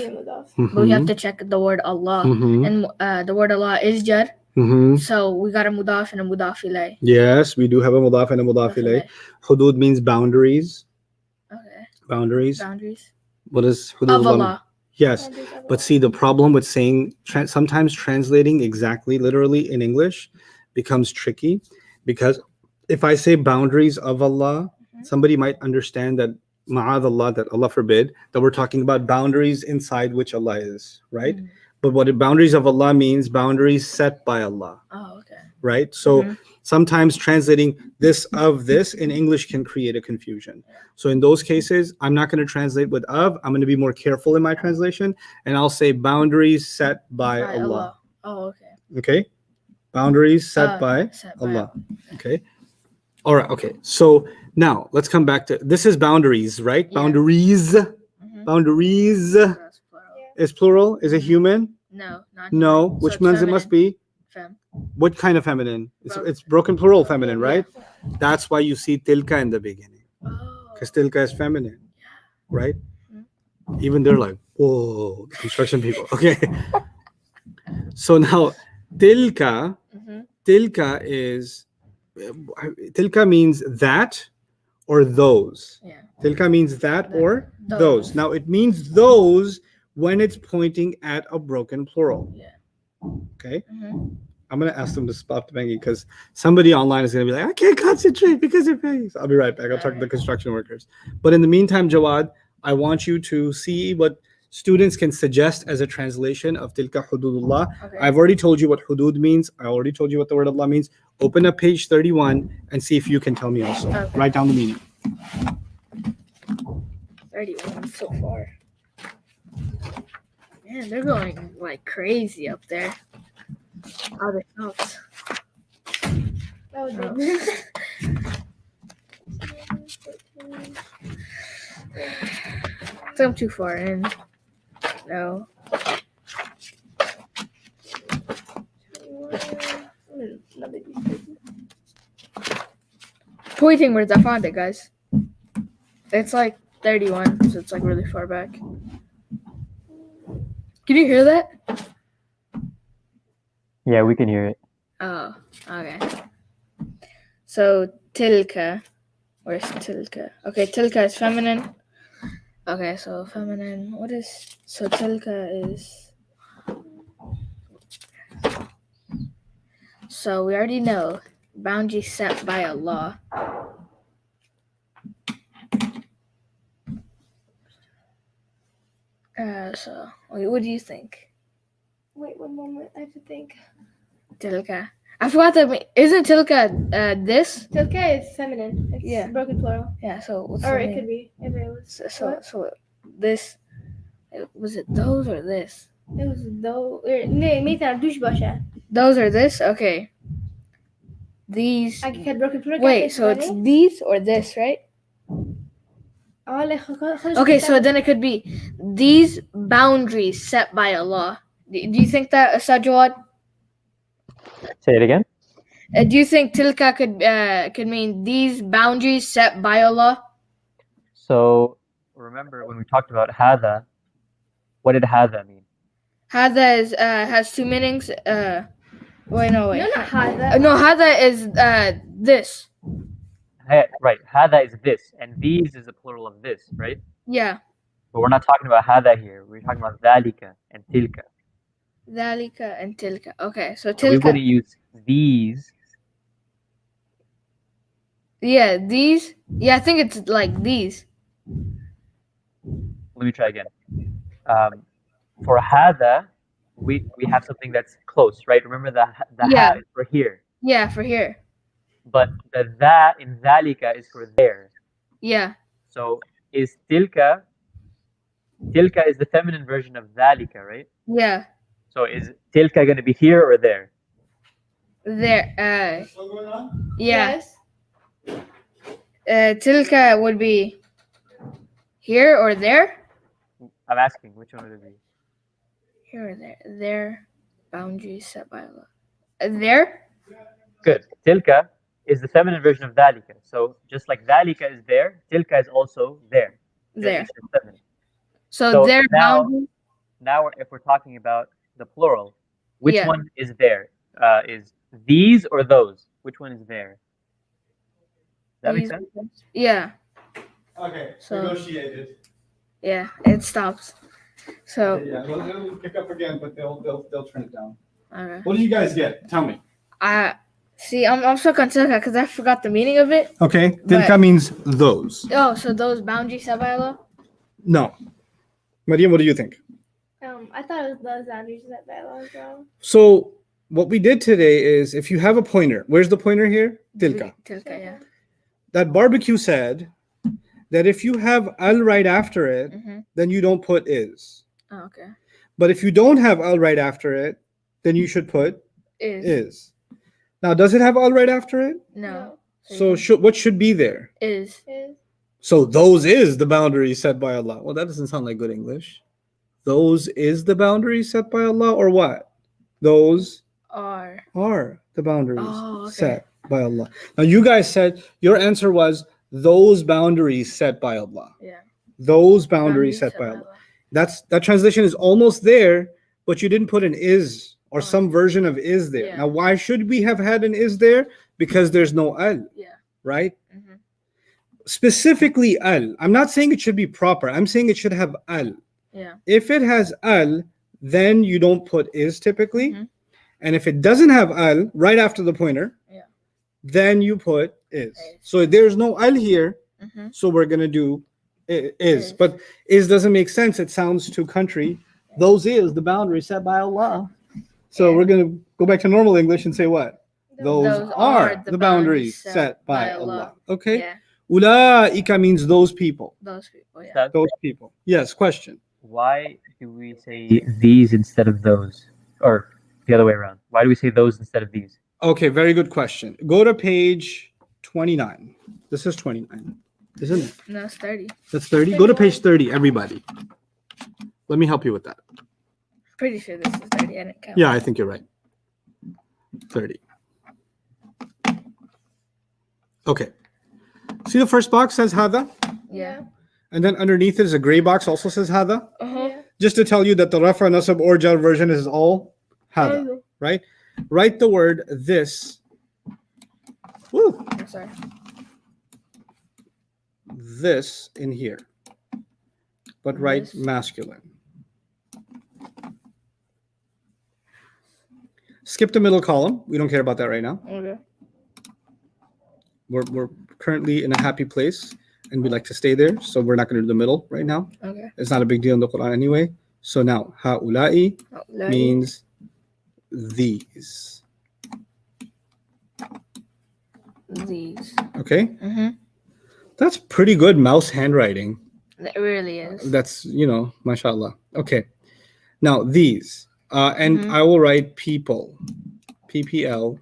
but we have to check the word Allah. Mhm. And the word Allah is jar. Mhm. So we got a mudaf and a mudaf ilayh. Yes, we do have a mudaf and a mudaf ilayh. Hudud means boundaries. Okay. Boundaries. Boundaries. What is hudud? Of Allah. Yes. But see, the problem with saying sometimes translating exactly literally in English becomes tricky, because if I say boundaries of Allah, somebody might understand that ma'adallah, that Allah forbid, that we're talking about boundaries inside which Allah is, right? Mm. But what boundaries of Allah means, boundaries set by Allah, Oh, okay. right? So Mhm. sometimes translating this of this in English can create a confusion. So in those cases, I'm not going to translate with of. I'm going to be more careful in my translation, and I'll say boundaries set by By Allah. Oh, okay. Okay, boundaries set by Set by Allah. Okay. All right. Okay. So now let's come back to this is boundaries, right? Yeah. Boundaries. Mhm. Boundaries. Right. is plural? Is it human? No, not No. human. So Which it's means it must feminine. be? Fem. What kind of feminine? Broken. It's broken plural feminine, Yeah. right? That's why you see tilka in the beginning. Oh. Because tilka is feminine, right? Mhm. Even they're like, whoa, the construction people. Okay. So now, tilka, Mm-hmm. tilka is, tilka means that or those. Yeah. Tilka means that or Those. those. Now it means those when it's pointing at a broken plural. Yeah. Okay. Mm-hmm. I'm gonna ask them to stop banging because somebody online is gonna be like, I can't concentrate because they're banging. So I'll be right back. I'll talk to the construction workers. But in the meantime, Jawad, I want you to see what students can suggest as a translation of tilka hududullah. Okay. I've already told you what hudud means. I already told you what the word Allah means. Open up page 31 and see if you can tell me also. Okay. Write down the meaning. 31 so far. Man, they're going like crazy up there. Oh, they stopped. Oh, Oh. goodness. I'm too far in. No. Pointing words, I found it, guys. It's like 31, so it's like really far back. Can you hear that? Yeah, we can hear it. Oh, okay. So tilka. Where's tilka? Okay, tilka is feminine. Okay, so feminine. What is so tilka is? So we already know boundary set by Allah. So what do you think? Wait 1 moment. I have to think. Tilka. I forgot that. Isn't tilka this? Tilka is feminine. It's Yeah. broken plural. Yeah. So what's Or the it name? could be if it was. So this. Was it those or this? It was though. Ne, مثلا دوش باشه. Those are this. Okay. These. I had broken plural. Wait. So it's these or this, right? Okay. So then it could be these boundaries set by Allah. Do you think that, Sajwad? Say it again. Do you think tilka could mean these boundaries set by Allah? So remember when we talked about hada, what did hada mean? Hada is has two meanings. Wait, no, wait. No, not هذا. No, hada is this. Right, hada is this, and these is a plural of this, right? Yeah. But we're not talking about hada here. We're talking about dhalika and tilka. Dhalika and tilka. Okay, so So we tilka. wouldn't use these. Yeah, these. Yeah, I think it's like these. Let me try again. For hada, we have something that's close, right? Remember the Yeah. ha is for here, Yeah, for here. but the dha in dhalika is for there. Yeah. So is tilka is the feminine version of dhalika, right? Yeah. So is tilka going to be here or there? There. Still going on? Yeah. Yes. Tilka would be here or there. I'm asking, which one would it be? Here or there. There. Boundaries set by Allah. There. Good. Tilka is the feminine version of dhalika. So just like dhalika is there, tilka is also there. There. It's just feminine. So So their now- boundaries. Now, if we're talking about the plural, which Yeah. one is there? Is these or those? Which one is there? Does that make These- sense? Yeah. Okay. So- Negotiated. Yeah. It stops. So. Yeah, they'll pick up again, but they'll turn it down. Okay. What did you guys get? Tell me. I see. I'm stuck on tilka because I forgot the meaning of it. Okay. But- Tilka means those. Oh, so those boundaries set by Allah. No. Mariam, what do you think? I thought it was those boundaries that by law as well. So what we did today is if you have a pointer, where's the pointer here? Tilka. Tilka. Yeah. That barbecue said that if you have al right after it, Mhm. then you don't put is. Oh, okay. But if you don't have al right after it, then you should put is. Now, does it have al right after it? No. So what should be there? Is. Is So those is the boundaries set by Allah. Well, that doesn't sound like good English. those is the boundaries set by Allah, or what? Those Are. are the boundaries Oh, okay. set by Allah. Now, you guys said your answer was those boundaries set by Allah. Yeah. Those boundaries set by Allah. That translation is almost there, but you didn't put an is or some version of is there. Yeah. Now, why should we have had an is there? Because there's no al, Yeah. right? Mm-hmm. Specifically al. I'm not saying it should be proper. I'm saying it should have al. Yeah. If it has al, then you don't put is typically. Mhm. And if it doesn't have al right after the pointer, then you put is. So there's no al here, Mhm. so we're going to do is. Is. But is doesn't make sense. It sounds too country. Those is the boundary set by Allah. So Yeah. we're going to go back to normal English and say what? Those Those are the boundaries set by Allah. Okay? Yeah. Ulaika means those people. Those people. Yeah. Ustad, Those people. Yes, question. why do we say these instead of those? Or the other way around. Why do we say those instead of these? Okay, very good question. Go to page 29. This is 29, isn't it? No, it's 30. That's 30. Go to page 30, everybody. Let me help you with that. Pretty sure this is 30. I didn't count. Yeah, I think you're right. 30. Okay. See the first box says hada? Yeah. And then underneath it is a gray box also says hada. Uh-huh. Yeah. Just to tell you that the rafa, nasab, or jar version is all hada, right? Write the word this. Woo, I'm sorry. this in here. But write This. masculine. Skip the middle column. We don't care about that right now. Okay. We're currently in a happy place and we like to stay there. So we're not going to do the middle right now. Okay. It's not a big deal in the Quran anyway. So now, ha'ula'i Oh, means these. these. Okay? Mm-hmm. That's pretty good mouse handwriting. It really is. That's, mashallah. Okay. Now, these. And Mhm. I will write people, PPL,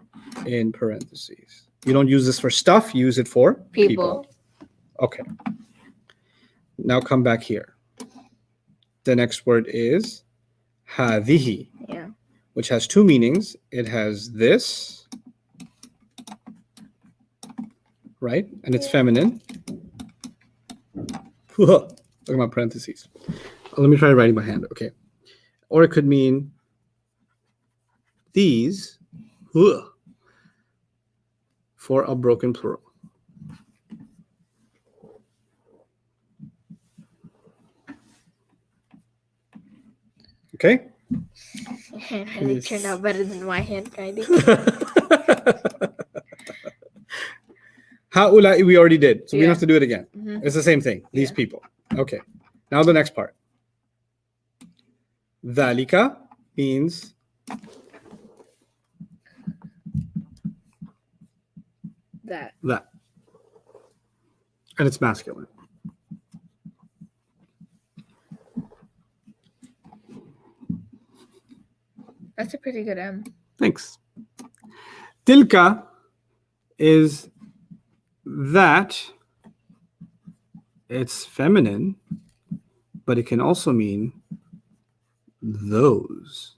in parentheses. You don't use this for stuff, you use it for People. Okay. Now come back here. The next word is hadihi, Yeah. which has two meanings. It has this, right? And it's feminine. Look at my parentheses. Let me try writing by hand. Okay. Or it could mean these for a broken plural. Okay? Your handwriting turned out better than my handwriting. Ha'ula'i we already did, so we don't Yeah. have to do it again. Mhm. It's the same thing. These Yeah. people. Okay. Now the next part. Dhalika means That. that. And it's masculine. That's a pretty good M. Thanks. Tilka is that. It's feminine, but it can also mean those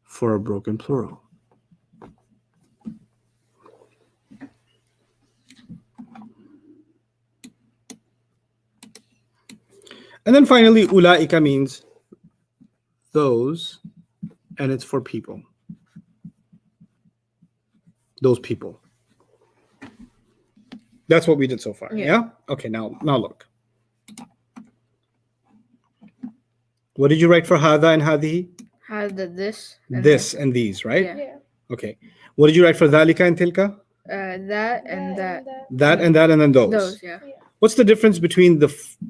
for a broken plural. And then finally, ulaika means those, and it's for people. Those people. That's what we did so far. Yeah. Yeah? Okay, now look. What did you write for hada and hadihi? How did this? And This and these, right? Yeah. Yeah. Okay. What did you write for dhalika and tilka? That and that. That and that and then those. Those, yeah. What's the difference between the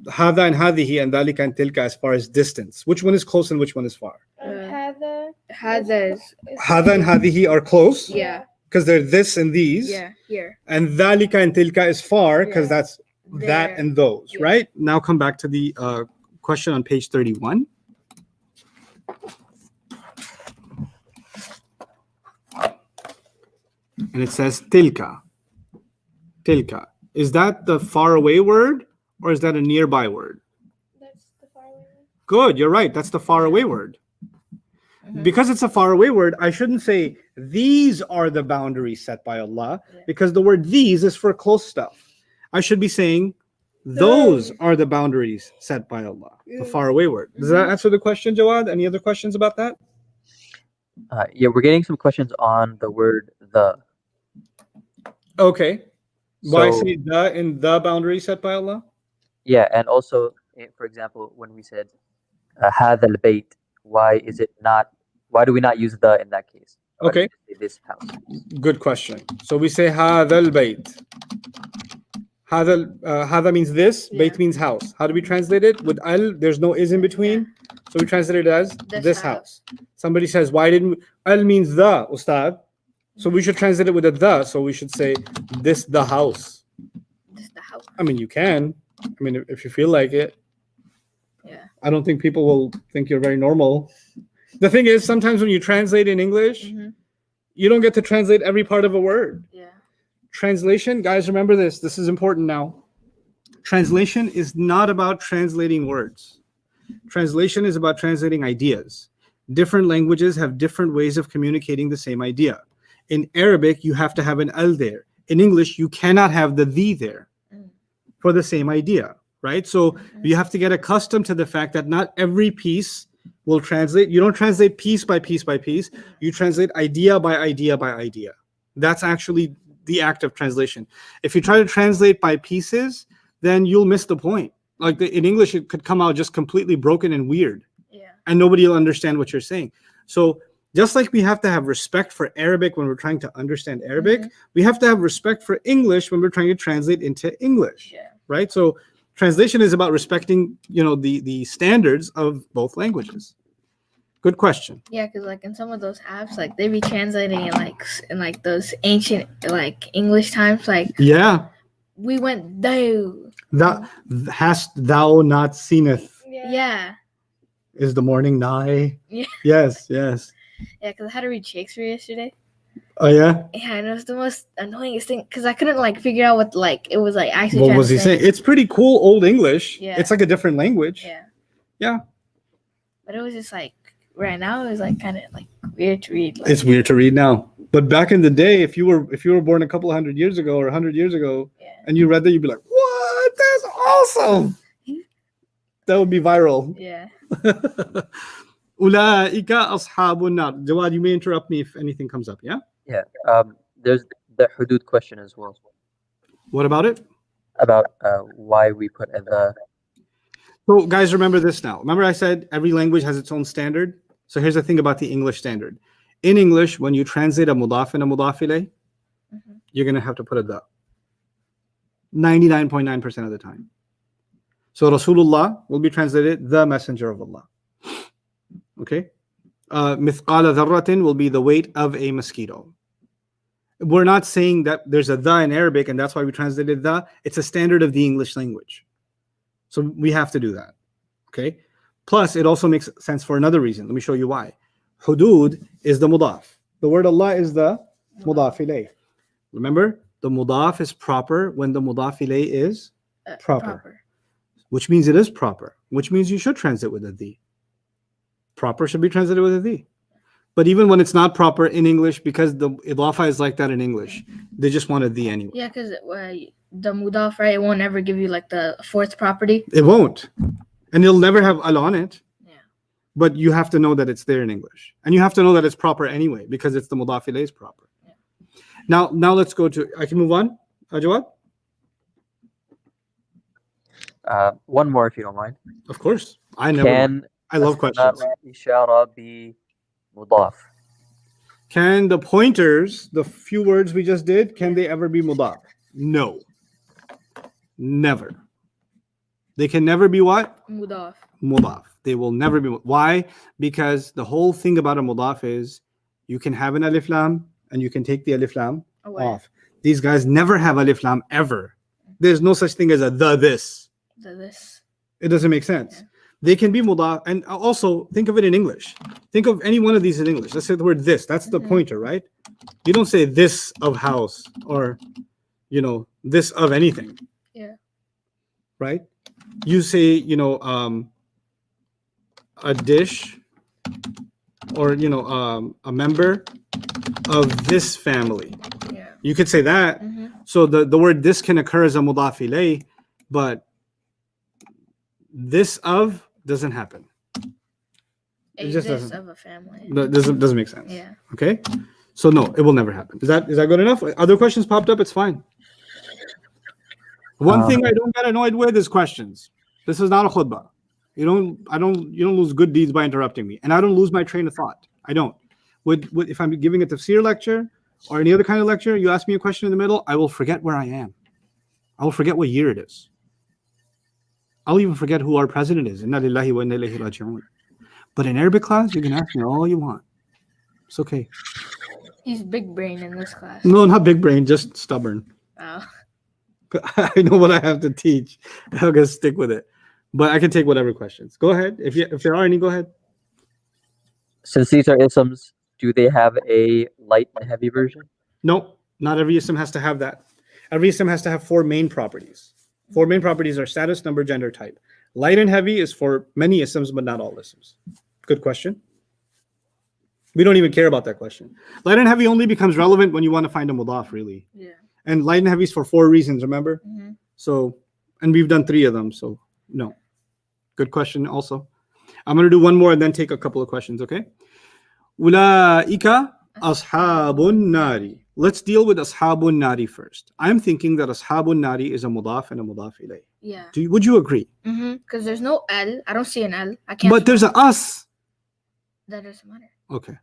hada and hadihi and dhalika and tilka as far as distance? Which one is close and which one is far? Heather. Heather is. Hada and hadihi are close Yeah. because they're this and these. Yeah. Here. And dhalika and tilka is far because Yeah. that's that There. and those, Yeah. right? Now come back to the question on page 31. And it says tilka. Tilka. Is that the far away word or is that a nearby word? That's the far away one. Good, you're right. That's the far away word. Mhm. Because it's a far away word, I shouldn't say these are the boundaries set by Allah, Yeah. because the word these is for close stuff. I should be saying those are the boundaries set by Allah, the far away word. Does that answer the question, Jawad? Any other questions about that? Yeah, we're getting some questions on the word the. Okay. Why So say the in the boundary set by Allah? yeah, and also, for example, when we said هذا البيت, why is it not? Why do we not use the in that case? Why do we Okay, just say this house? good question. So we say هذا البيت. Hada means this, Yeah. bait means house. How do we translate it? With al, there's no is in between. So we translate it as this house. Somebody says, why didn't al means the, Ustad? So we should translate it with a the. So we should say this the house. This the house. I mean, you can. I mean, if you feel like it. Yeah. I don't think people will think you're very normal. The thing is, sometimes when you translate in English, Mhm. you don't get to translate every part of a word. Yeah. Translation, guys, remember this. This is important now. Translation is not about translating words. Translation is about translating ideas. Different languages have different ways of communicating the same idea. In Arabic, you have to have an al there. In English, you cannot have the there for the same idea, right? So you have to get accustomed to the fact that not every piece will translate. You don't translate piece by piece by piece. You translate idea by idea by idea. That's actually the act of translation. If you try to translate by pieces, then you'll miss the point. Like in English, it could come out just completely broken and weird, Yeah. and nobody will understand what you're saying. So just like we have to have respect for Arabic when we're trying to understand Arabic, we have to have respect for English when we're trying to translate into English, Yeah. right? So translation is about respecting, the standards of both languages. Good question. Yeah, because like in some of those apps, like they be translating in like those ancient like English times, like Yeah. we went though. That hast thou not seeneth? Yeah. Is the morning nigh? Yeah. Yes, yes. Yeah, because I had to read Shakespeare yesterday. Oh yeah. Yeah, and it was the most annoying thing because I couldn't like figure out what like it was like actually. What trying was to he say. saying? It's pretty cool old English. Yeah. It's like a different language. Yeah. Yeah. But it was just like right now it was like kind of like weird to read. Like, It's weird to read now. But back in the day, if you were born a couple of 100 years ago or 100 years ago, yeah. and you read that, you'd be like, "What? That's awesome!" That would be viral. Yeah. Ulaika ashabun nar. Jawad, you may interrupt me if anything comes up. Yeah. Yeah. There's the hudud question as well What about it? about why we put the. So, guys, remember this now. Remember, I said every language has its own standard. So here's the thing about the English standard. In English, when you translate a mudaf and a mudaf ilayh, you're gonna have to put a the. 99.9% of the time. So Rasulullah will be translated the messenger of Allah. Okay. Mithqala dharratin will be the weight of a mosquito. We're not saying that there's a the in Arabic and that's why we translated the. It's a standard of the English language. So we have to do that. Okay. Plus, it also makes sense for another reason. Let me show you why. Hudud is the mudaf. The word Allah is the mudaf ilayh. Remember, the mudaf is proper when the mudaf ilayh is proper. Which means it is proper, which means you should translate with a the. Proper should be translated with a the. But even when it's not proper in English, because the idafa is like that in English, they just want a the anyway. Yeah, because the mudaf, right, it won't ever give you like the fourth property. It won't. And you'll never have al on it. Yeah. But you have to know that it's there in English. And you have to know that it's proper anyway, because it's the mudaf ilayh is proper. Yeah. Now let's go to, I can move on, Jawad? One more, if you don't mind. Of course. I love questions. Ishara be mudaf. Can the pointers, the few words we just did, can they ever be mudaf? No. Never. They can never be what? Mudaf. Mudaf. They will never be. Why? Because the whole thing about a mudaf is you can have an alif lam and you can take the alif lam off. These guys never have alif lam ever. There's no such thing as a the this. This. It doesn't make sense. Yeah. They can be mudaf, and also think of it in English. Think of any one of these in English. Let's say the word this. That's the pointer, right? You don't say this of house or, this of anything. Yeah. Right? You say, a dish, or a member of this family. Yeah. You could say that. Mm-hmm. So the word this can occur as a mudaf ilay, but this of doesn't happen. A just this doesn't- of a family. That doesn't make sense. Yeah. Okay. So no, it will never happen. Is that good enough? Other questions popped up. It's fine. One thing I don't get annoyed with is questions. This is not a khutbah. You don't lose good deeds by interrupting me, and I don't lose my train of thought. I don't. If I'm giving a tafsir lecture or any other kind of lecture, you ask me a question in the middle, I will forget where I am. I will forget what year it is. I'll even forget who our president is. Inna lillahi wa inna ilayhi raji'un. But in Arabic class, you can ask me all you want. It's okay. He's big brain in this class. No, not big brain, just stubborn. Oh. I know what I have to teach. I'm gonna stick with it. But I can take whatever questions. Go ahead. If there are any, go ahead. Since these are isms, do they have a light and heavy version? No, not every ism has to have that. Every ism has to have 4 main properties. 4 main properties are status, number, gender, type. Light and heavy is for many isms, but not all isms. Good question. We don't even care about that question. Light and heavy only becomes relevant when you want to find a mudaf, really. Yeah. And light and heavy is for 4 reasons, remember? Mm-hmm. So, and we've done 3 of them, so no. Good question also. I'm going to do one more and then take a couple of questions, okay? Ulaika ashabun nari. Let's deal with ashabun nari first. I'm thinking that ashabun nari is a mudaf and a mudaf ilay. Yeah. Would you agree? Mm-hmm. Because there's no L. I don't see an L. I can't. But there's a us. That doesn't matter. Okay.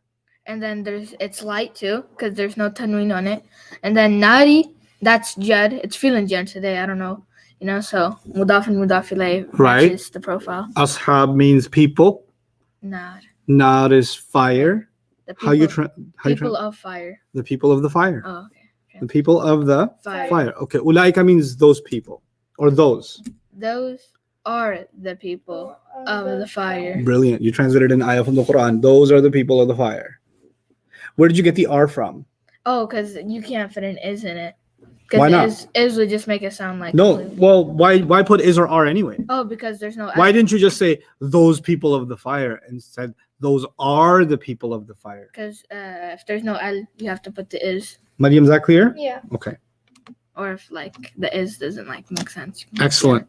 And then it's light too, because there's no tanween on it. And then nari, that's Jad. It's feeling Jad today. I don't know. So mudaf and mudaf ilay Right. matches the profile. Ashab means people. Nar. Nar is fire. The How you people of fire. The people of the fire. Oh, okay. The people of the Fire. fire. Okay. Ulaika means those people or those. Those are the people of the fire. Brilliant. You translated an ayah from the Quran. Those are the people of the fire. Where did you get the R from? Oh, because you can't fit an is in it. Why not? Is would just make it sound like No. completely- Well, why put is or are anyway? Oh, because there's no Why didn't you just say those people of the fire and said those are the people of the fire? Because if there's no L, you have to put the is. Mariam, is that clear? Yeah. Okay. Or if the is doesn't make sense. you can- Excellent.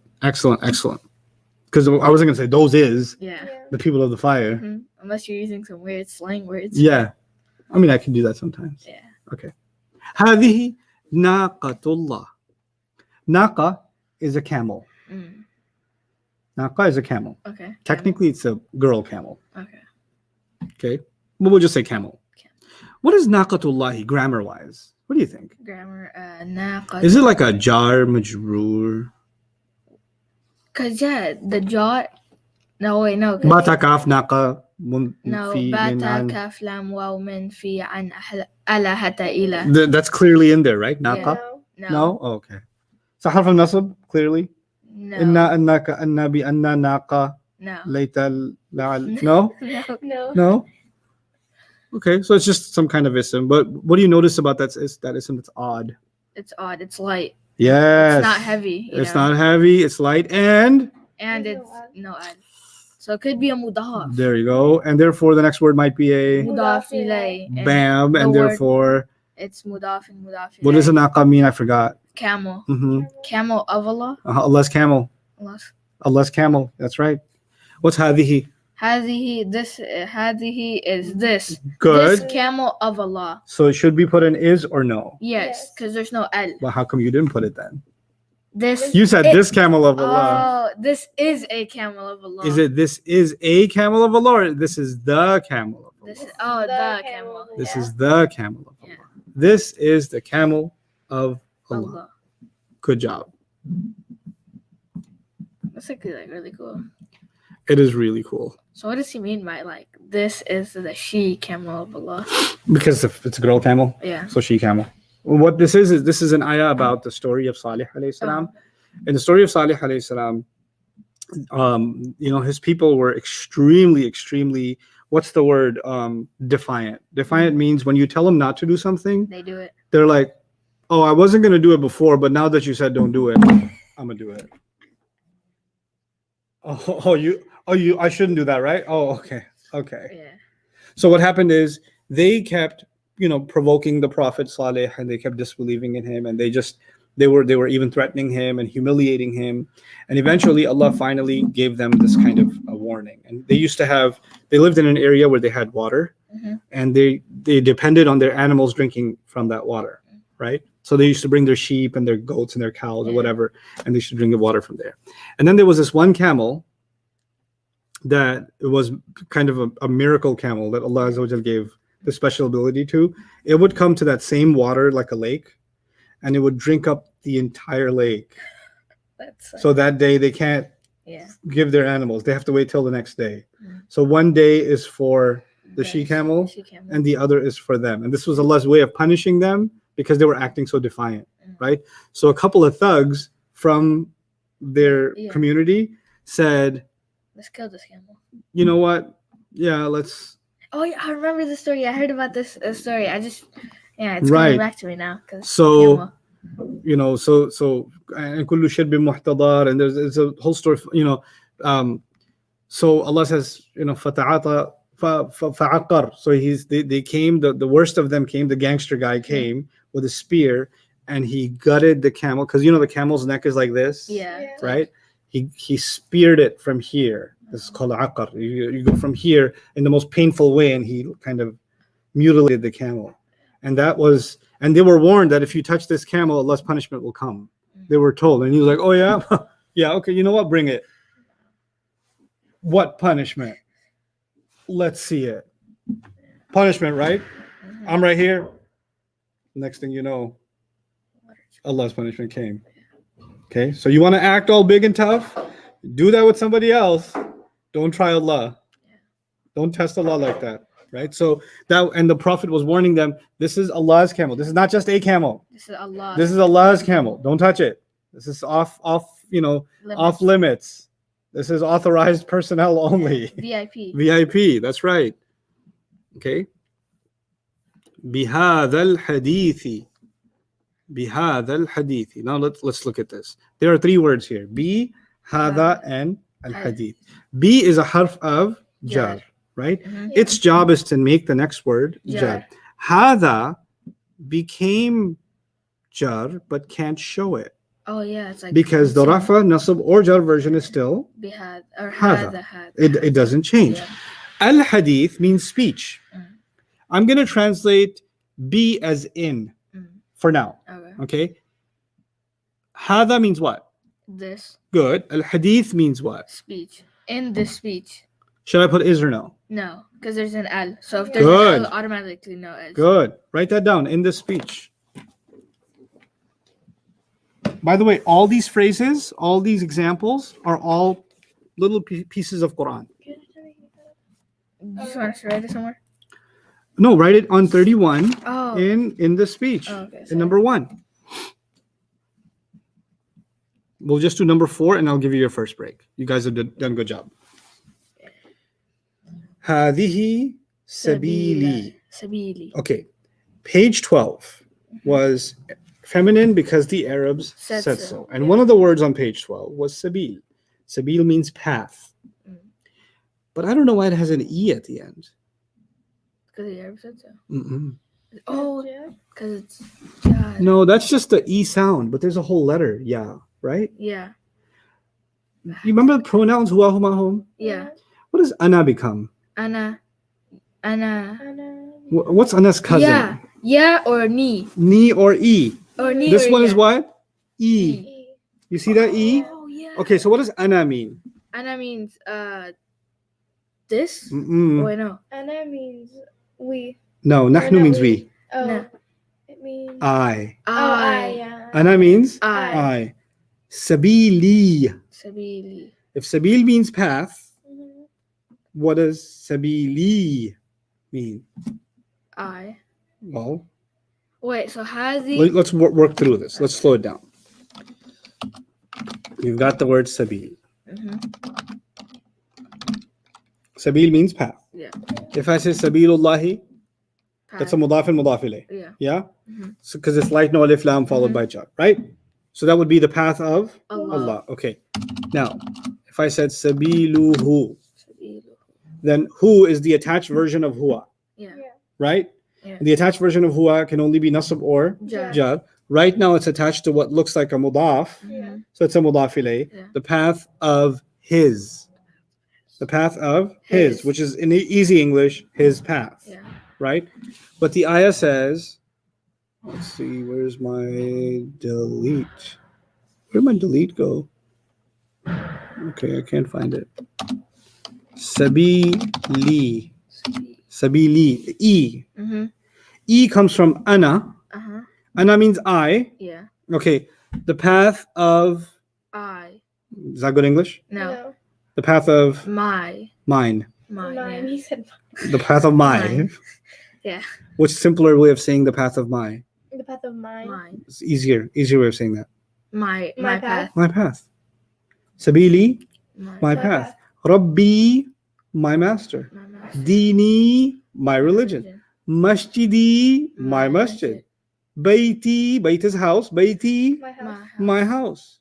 Because I wasn't gonna say those is Yeah. the people of the fire. Mhm. Unless you're using some weird slang words. Yeah. I mean, I can do that sometimes. Yeah. Okay. هذه ناقة الله. Naqa is a camel. Mm. Naqa is a camel. Okay. Technically, it's a girl camel. Okay. Okay. But we'll just say camel. Camel. What is naqatullahi grammar-wise? What do you think? Grammar. Naqa. Is it like a jar majroor? Cause the jaw. No wait no. 'cause- Bata kaf naqa mun No. fi min Bata an. kaf lam waw min fi an ala hata ila. That's clearly in there, right? Naqa? No. No. No? Oh, okay. So harf al-nasab, clearly? No. Inna annaka anna bi anna naqa No. layta la'al. No? No. No. No? Okay, so it's just some kind of ism. But what do you notice about that ism that's odd? It's odd. It's light. Yes. It's not heavy. It's not heavy, it's light, and And There's it's no no ad. So it could be a mudaf. there you go. And therefore the next word might be a Mudaf ilay. And bam, and the word- therefore It's mudaf and mudaf ilay. what does a naqa mean? I forgot. Camel. Mm-hmm. Camel of Allah. Allah's camel. Allah's. Allah's camel. That's right. What's hadihi? Hadihi is this. Good. This camel of Allah. So it should be put in is or no? Yes, Yes. because there's no al. Well, how come you didn't put it then? This. You said It- this camel of Allah. Oh, this is a camel of Allah. Is it this is a camel of Allah or this is the camel of Allah? This is the camel. This Yeah. is the camel of Allah. Yeah. This is the camel of Allah. Allah. Good job. That's like really cool. It is really cool So what does he mean by this is the she camel of Allah? because if it's a girl camel, Yeah. so she camel. What this is an ayah about the story of Salih alayhi salam. Oh. In the story of Salih alayhi salam, his people were extremely, what's the word? Defiant. Defiant means when you tell them not to do something, They do it. they're like, oh, I wasn't going to do it before, but now that you said don't do it, I'm going to do it. Oh, I shouldn't do that, right? Oh, okay. Okay. Yeah. So what happened is they kept, provoking the Prophet Saleh, and they kept disbelieving in him, and they were even threatening him and humiliating him, and eventually Allah finally gave them this kind of a warning. And they lived in an area where they had water, and they depended on their animals drinking from that water, right? So they used to bring their sheep and their goats and their cows or whatever, and they should drink the water from there. And then there was this one camel that it was kind of a miracle camel that Allah Azza wa Jal gave the special ability to. It would come to that same water like a lake, and it would drink up the entire lake. So that day they can't give their animals. They have to wait till the next day. So one day is for the she-camel, and the other is for them. And this was Allah's way of punishing them because they were acting so defiant, right? So a couple of thugs from their community said, let's kill this camel. You know what? Yeah, let's. Oh, yeah, I remember the story. I heard about this story. It's Right. coming back to me now. So, and kullu shirbin muhtadar, and there's a whole story, so Allah says, fata'ata fa'aqar. So they came, the worst of them came, the gangster guy came with a spear, and he gutted the camel, because the camel's neck is like this, right? He speared it from here. This is called aqar. You go from here in the most painful way, and he kind of mutilated the camel. And they were warned that if you touch this camel, Allah's punishment will come. They were told, and he was like, oh yeah, yeah, okay, you know what, bring it. What punishment? Let's see it. Punishment, right? I'm right here. Next thing you know, Allah's punishment came. Okay, so you want to act all big and tough? Do that with somebody else. Don't try Allah. Don't test Allah like that, right? So and the Prophet was warning them, this is Allah's camel. This is not just a camel. This is Allah. This is Allah's camel. Don't touch it. This is off limits. This is authorized personnel only. VIP. VIP, that's right. Okay. بهذا الحديث. بهذا الحديث. Now let's look at this. There are three words here. Bi, hada, and al-hadith. Bi is a harf of jar, right? Its job is to make the next word jar. Hada became jar but can't show it. Oh yeah, it's like because the rafa, nasab, or jar version is still bihad or hada. hada. It doesn't change. Al-hadith means speech. I'm going to translate bi as in for now. Okay. Hada means what? This. Good. Al-hadith means what? Speech. In this speech. Should I put is or no? No, because there's an al. So if there's an al, automatically no is. Good. Write that down. In this speech. By the way, all these phrases, all these examples are all little pieces of Quran. You just want us to write it somewhere? No, write it on 31 Oh. in the speech. Oh, okay, in number 1. We'll just do number 4 and I'll give you your first break. You guys have done a good job. هذه سبيلي. Sabili. Okay. Page 12 was feminine because the Arabs said so. And one of the words on page 12 was sabil. Sabil means path. But I don't know why it has an E at the end. Because the Arab said so. Mm-mm. Oh, because it's jad. No, that's just the E sound, but there's a whole letter. Yeah, right? Yeah. You remember the pronouns huwa, huma, hum? Yeah. What does ana become? Ana. What's ana's cousin? Yeah. Yeah or ni. Ni or E? Or ni. This or one yeah. is what? E. You see that E? Oh, yeah. Okay, so what does ana mean? Ana means this? Mm-mm. Wait, no. Anna means we. No, nahnu means we. Oh, No. it means. I. Yeah. Ana means I. I. Sabili. Sabili. If sabil means path, Mhm. what does sabili mean? I. Well, Wait, so hazi. let's work through this. Let's slow it down. You've got the word sabil. Sabil means path. Yeah. If I say sabilullahi, that's a mudaf and mudaf ilayh. Yeah. Yeah? So because it's like no alif lam followed by jar, right? So that would be the path of Allah. Allah. Okay. Now, if If I said sabiluhu, Sabiluhu. then hu is the attached version of huwa, Yeah. Yeah. right? Yeah. The attached version of huwa can only be nasab or Jar. jar. Right now it's attached to what looks like a mudaf, Mhm. so it's a mudaf ilayh. Yeah. The path of his. The path of his, His. which is in easy English, his path, Yeah. right? But the ayah says, let's see, where's my delete? Where'd my delete go? Okay, I can't find it. Sabili. Sabili. E. Mm-hmm. E comes from ana. Uh-huh. Ana means I. Yeah. Okay. The path of. I. Is that good English? No. The path of My. mine. Mine. Mine. Yeah. He said The path of my. Mine. Yeah. Which simpler way of saying the path of my? the path of mine. Mine. It's easier way of saying that. My My path. My path. Sabili, my My path. Rabbi, my master. My master. Dini, my religion. Masjidi, my masjid. Baiti, Bait is house. Baiti, My house. my house.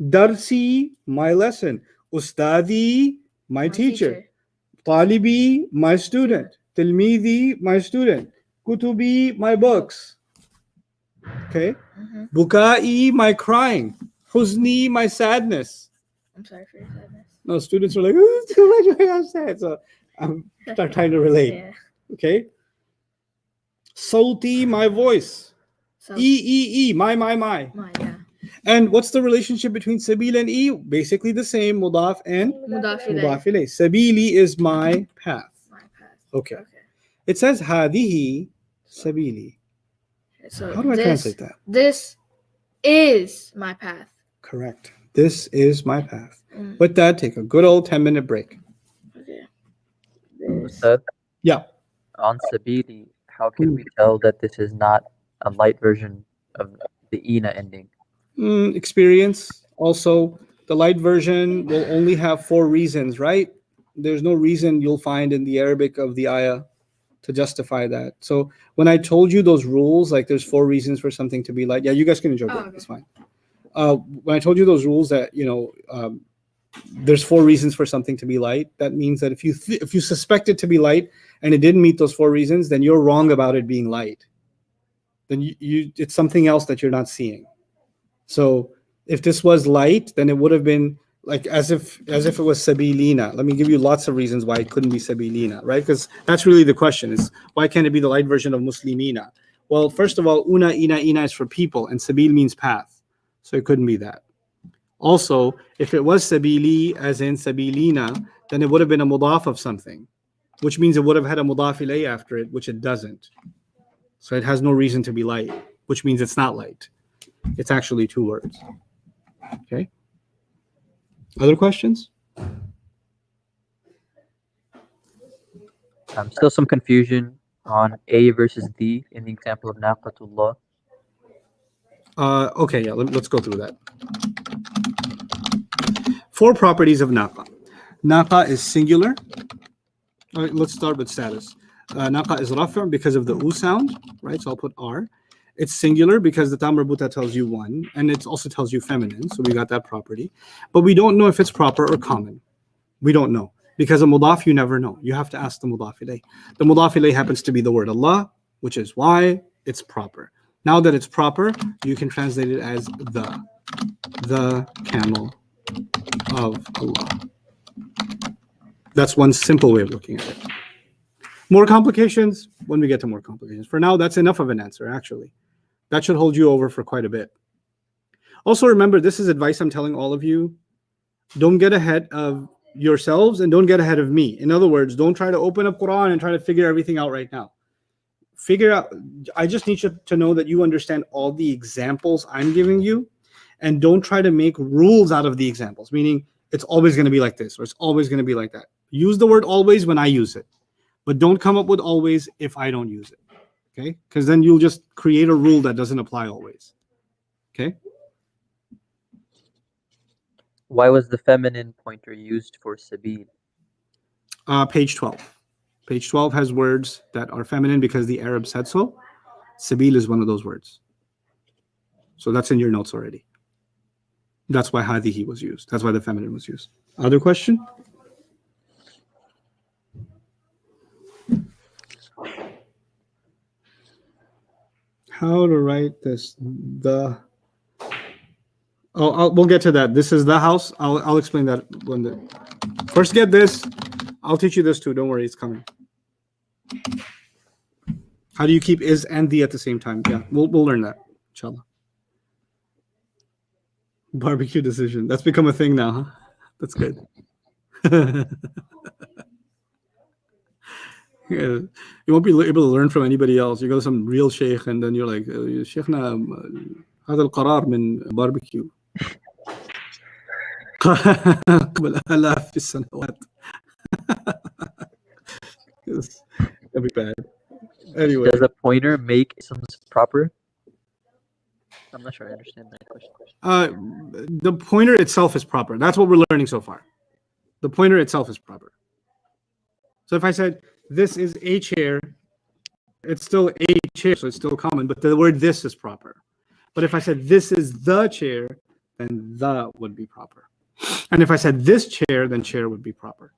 Darsi, my lesson. Ustadi, my teacher. Talibi, my student. Tilmidi, my student. Kutubi, my books. Okay. Mm-hmm. Bukai, my crying. Huzni, my sadness. I'm sorry for your sadness. No, students are like, oh, too much, I'm sad. So I'm trying to relate. Yeah. Okay. Sauti, my voice. So E, my. my, yeah. And what's the relationship between sabil and e? Basically the same, mudaf and Mudaf mudaf ilayh. Sabili is my path. My path. Okay. Okay. It says hadihi sabili. So How do I translate that? This is my path. Correct. This is my path. Mm. With that, take a good old 10-minute break. Okay. Ustad, Yeah. on Sabili, how can we tell that this is not a light version of the Ina ending? Experience. Also, the light version will only have 4 reasons, right? There's no reason you'll find in the Arabic of the ayah to justify that. So when I told you those rules, like there's 4 reasons for something to be light. Yeah, you guys can enjoy it. Oh, okay. It's fine. When I told you those rules that, there's 4 reasons for something to be light, that means that if you suspect it to be light and it didn't meet those 4 reasons, then you're wrong about it being light. Then it's something else that you're not seeing. So if this was light, then it would have been like as if it was sabilina. Let me give you lots of reasons why it couldn't be sabilina, right? Because that's really the question: is why can't it be the light version of muslimina? Well, first of all, ina is for people, and sabil means path, so it couldn't be that. Also, if it was sabili, as in sabilina, then it would have been a mudaf of something, which means it would have had a mudaf ilayh after it, which it doesn't. So it has no reason to be light, which means it's not light. It's actually 2 words. Okay. Other questions? Still some confusion on A versus D in the example of Naqatullah. Okay, yeah, let's go through that. 4 properties of naqa. Naqa is singular. All right, let's start with status. Naqa is rafa' because of the u sound, right? So I'll put r. It's singular because the tam marbuta tells you 1, and it also tells you feminine, so we got that property. But we don't know if it's proper or common. We don't know. Because a mudaf, you never know. You have to ask the mudaf ilayh. The mudaf ilayh happens to be the word Allah, which is why it's proper. Now that it's proper, you can translate it as the camel of Allah. That's one simple way of looking at it. More complications when we get to more complications. For now, that's enough of an answer, actually. That should hold you over for quite a bit. Also, remember, this is advice I'm telling all of you. Don't get ahead of yourselves and don't get ahead of me. In other words, don't try to open up Quran and try to figure everything out right now. Figure out, I just need you to know that you understand all the examples I'm giving you, and don't try to make rules out of the examples, meaning it's always going to be like this or it's always going to be like that. Use the word always when I use it, but don't come up with always if I don't use it. Okay? Because then you'll just create a rule that doesn't apply always. Okay? Why was the feminine pointer used for Sabil? Page 12. Page 12 has words that are feminine because the Arab said so. Sabil is one of those words. So that's in your notes already. That's why hadihi was used. That's why the feminine was used. Other question? How to write this? We'll get to that. This is the house. I'll explain that when first get this. I'll teach you this too. Don't worry, it's coming. How do you keep is and the at the same time? Yeah, we'll learn that, inshallah. Barbecue decision. That's become a thing now, huh? That's good. Yeah. You won't be able to learn from anybody else. You go to some real sheikh and then you're like, شيخنا هذا القرار من barbecue. قبل آلاف السنوات. That'd be bad. Anyway. Does a pointer make isms proper? I'm not sure I understand that question. The pointer itself is proper. That's what we're learning so far. The pointer itself is proper. So if I said this is a chair, it's still a chair, so it's still common, but the word this is proper. But if I said this is the chair, then the would be proper. And if I said this chair, then chair would be proper.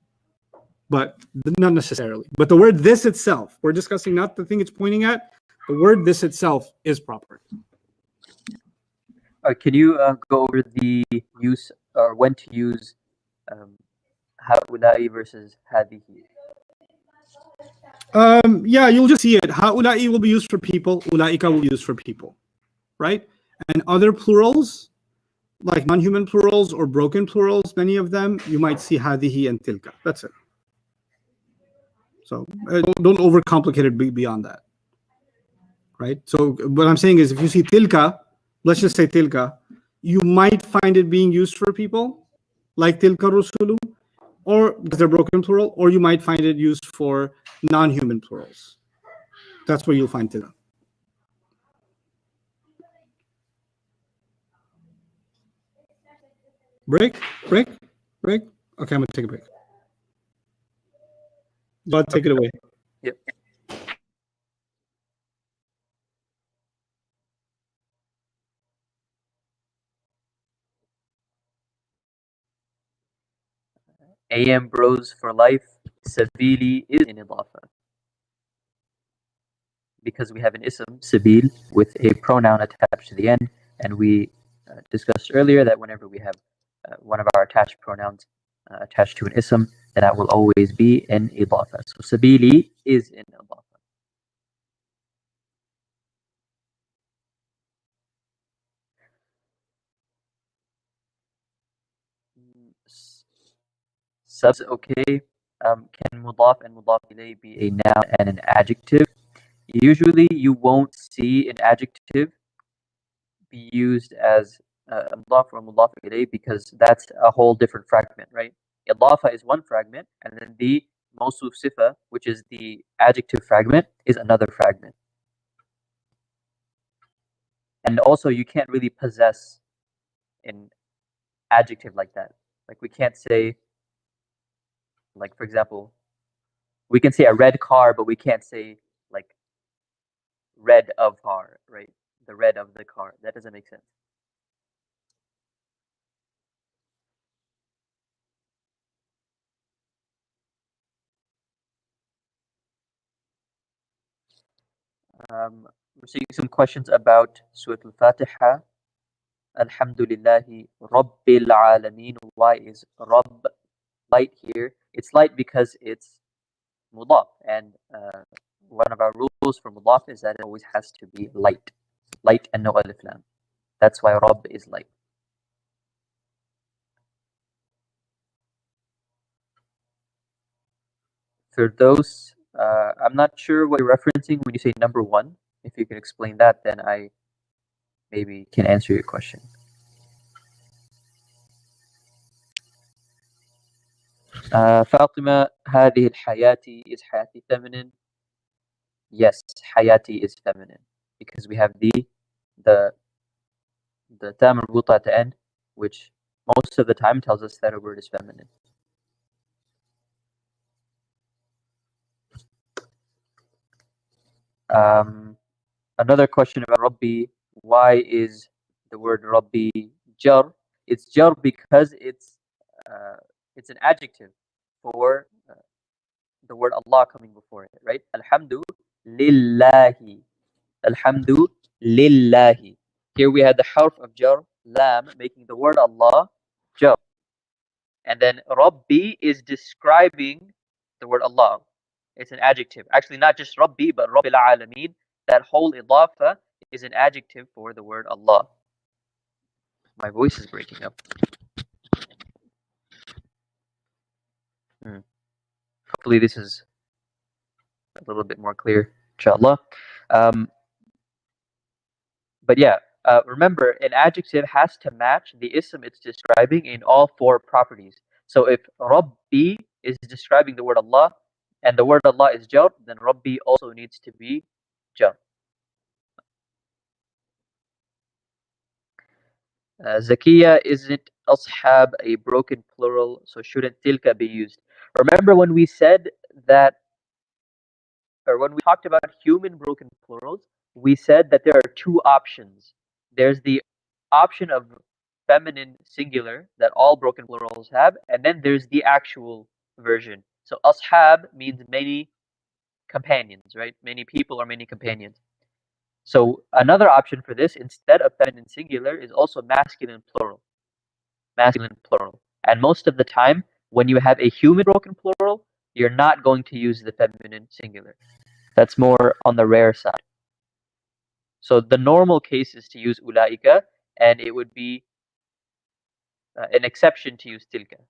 But not necessarily. But the word this itself, we're discussing not the thing it's pointing at, the word this itself is proper. Can you go over the use or when to use هؤلاء versus هذه? Yeah, you'll just see it. هؤلاء will be used for people. أولئك will be used for people, right? And other plurals, like non-human plurals or broken plurals, many of them, you might see هذه and تلك. That's it. So don't overcomplicate it beyond that, right? So what I'm saying is if you see tilka, let's just say tilka, you might find it being used for people, like tilka rusulu, or because they're broken plural, or you might find it used for non-human plurals. That's where you'll find tilka. Break. Okay, I'm gonna take a break. But take it away. Yep. AM Bros for life. Sabili is in idafa. Because we have an ism, sabil, with a pronoun attached to the end, and we discussed earlier that whenever we have one of our attached pronouns attached to an ism, then that will always be in idafa. So sabili is in idafa. Subs, okay. Can mudaf and mudaf ilayh be a noun and an adjective? Usually you won't see an adjective be used as mudaf or mudaf ilayh because that's a whole different fragment, right? Idafa is one fragment, and then the mawsuf sifa, which is the adjective fragment, is another fragment. And also you can't really possess an adjective like that. Like we can't say, like for example, we can say a red car, but we can't say like red of car, right? The red of the car. That doesn't make sense. We're seeing some questions about Surah Al-Fatiha. Alhamdulillahi Rabbil Alameen. Why is Rabb light here? It's light because it's mudaf, and one of our rules for mudaf is that it always has to be light and no alif lam. That's why Rabb is light. For those, I'm not sure what you're referencing when you say number 1. If you can explain that, then I maybe can answer your question. Fatima, هذه الحياة is حياتي feminine? Yes, حياتي is feminine because we have the ta marbuta at the end, which most of the time tells us that a word is feminine. Another question about Rabbi, why is the word Rabbi jar? It's jar because it's It's an adjective for the word Allah coming before it, right? Alhamdu lillahi. Alhamdu lillahi. Here we had the harf of jar, lam, making the word Allah jar. And then Rabbi is describing the word Allah. It's an adjective. Actually, not just Rabbi, but Rabbil Alameen. That whole idafa is an adjective for the word Allah. My voice is breaking up. Hopefully this is a little bit more clear, inshallah. But yeah, remember, an adjective has to match the ism it's describing in all four properties. So if Rabbi is describing the word Allah, and the word Allah is jar, then Rabbi also needs to be jar. Zakiya isn't ashab a broken plural, so shouldn't tilka be used? Remember when we said that, or when we talked about human broken plurals, we said that there are two options. There's the option of feminine singular that all broken plurals have, and then there's the actual version. So ashab means many companions, right? Many people or many companions. So another option for this, instead of feminine singular, is also masculine plural. Masculine plural. And most of the time, when you have a human broken plural, you're not going to use the feminine singular. That's more on the rare side. So the normal case is to use ulaika, and it would be an exception to use tilka.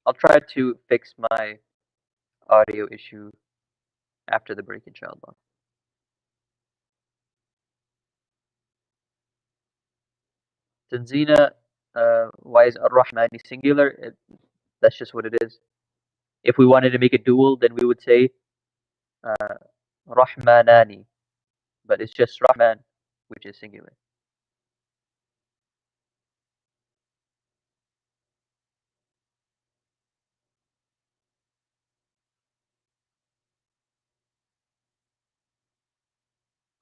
I'll try to fix my audio issue after the break, inshallah. Tanzina, why is Ar-Rahmani singular? That's just what it is. If we wanted to make it dual, then we would say Rahmanani, but it's just Rahman, which is singular.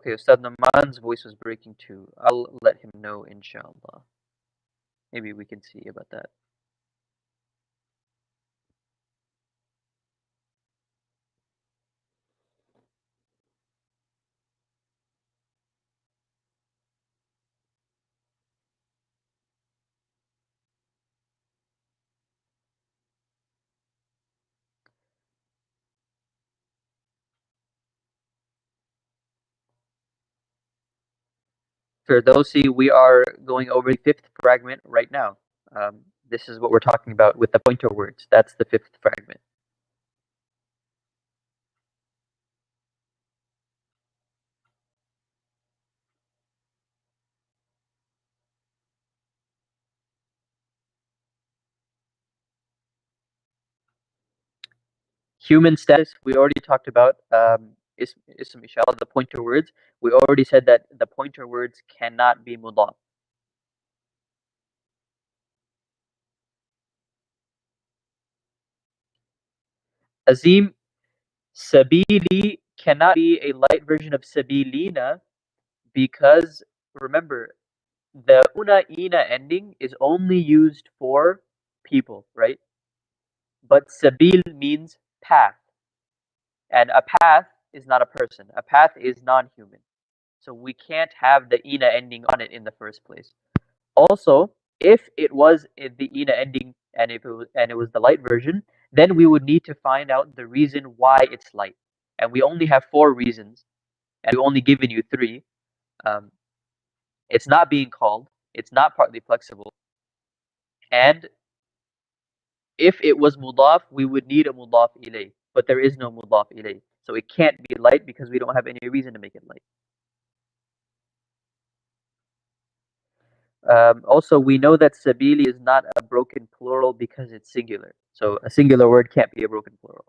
Okay, Ustad Naman's voice was breaking too. I'll let him know, inshallah. Maybe we can see about that. Ferdowsi, we are going over the fifth fragment right now. This is what we're talking about with the pointer words. That's the fifth fragment. Human status, we already talked about. Ism ishara, the pointer words. We already said that the pointer words cannot be mudaf. Azim, sabili cannot be a light version of sabilina because, remember, the ina ending is only used for people, right? But sabil means path. And a path is not a person. A path is non-human. So we can't have the ina ending on it in the first place. Also, if it was the ina ending and if it was the light version, then we would need to find out the reason why it's light. And we only have 4 reasons, and we've only given you 3. It's not being called. It's not partly flexible. And if it was mudaf, we would need a mudaf ilay. But there is no mudaf ilay. So it can't be light because we don't have any reason to make it light. Also, we know that sabili is not a broken plural because it's singular. So a singular word can't be a broken plural.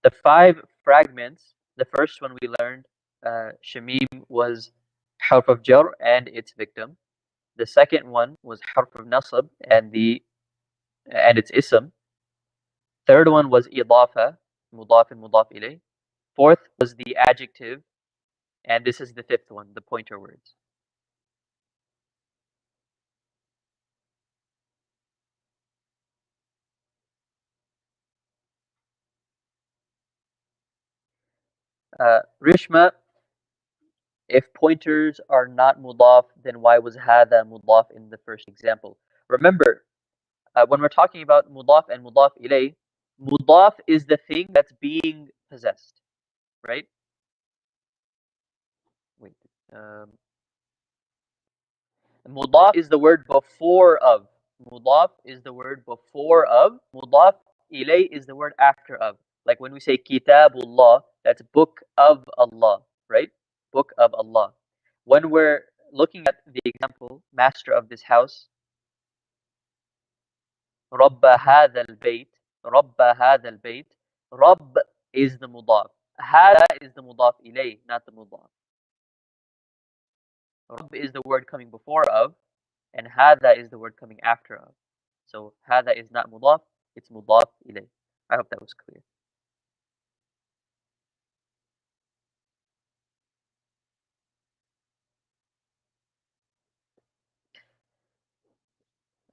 The 5 fragments, the first one we learned, Shamim was harf of jar and its victim. The second one was harf of nasab and its ism. Third one was idafa, mudaf and mudaf ilayh. Fourth was the adjective, and this is the fifth one, the pointer words. Rishma, if pointers are not mudaf, then why was hadha mudaf in the first example? Remember, when we're talking about mudaf and mudaf ilayh, mudaf is the thing that's being possessed, right? Wait. Mudaf is the word before of. Mudaf is the word before of. Mudaf ilay is the word after of. Like when we say Kitabullah, that's book of Allah, right? Book of Allah. When we're looking at the example, master of this house, Rabba hadha al-bayt, Rabba hadha al-bayt, Rabb is the mudaf. Hadha is the mudaf ilay, not the mudaf. Rabb is the word coming before of, and hadha is the word coming after of. So hadha is not mudaf, it's mudaf ilayh. I hope that was clear.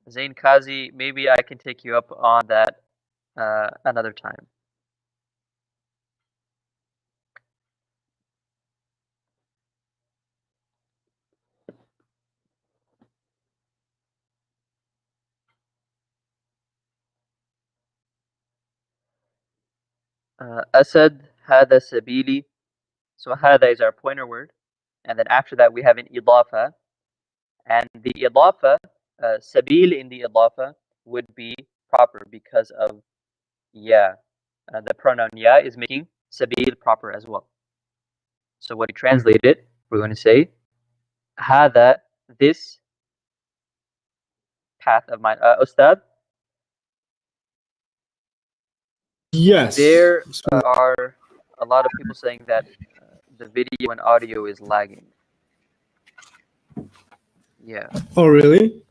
Zain Kazi, maybe I can take you up on that another time. Asad, hadha sabili. So hadha is our pointer word. And then after that we have an idafa. And the idafa, sabil in the idafa would be proper because of ya. The pronoun ya is making sabil proper as well. So when we translate it, we're going to say hadha, this path of mine. Ustad, Yes. there are a lot of people saying that the video and audio is lagging. Yeah. Oh, really?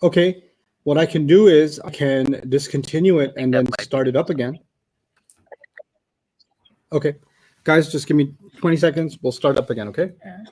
Okay. What I can do is I can discontinue it and then start it up again. Okay. Guys, just give me 20 seconds. We'll start up again, okay? Yeah.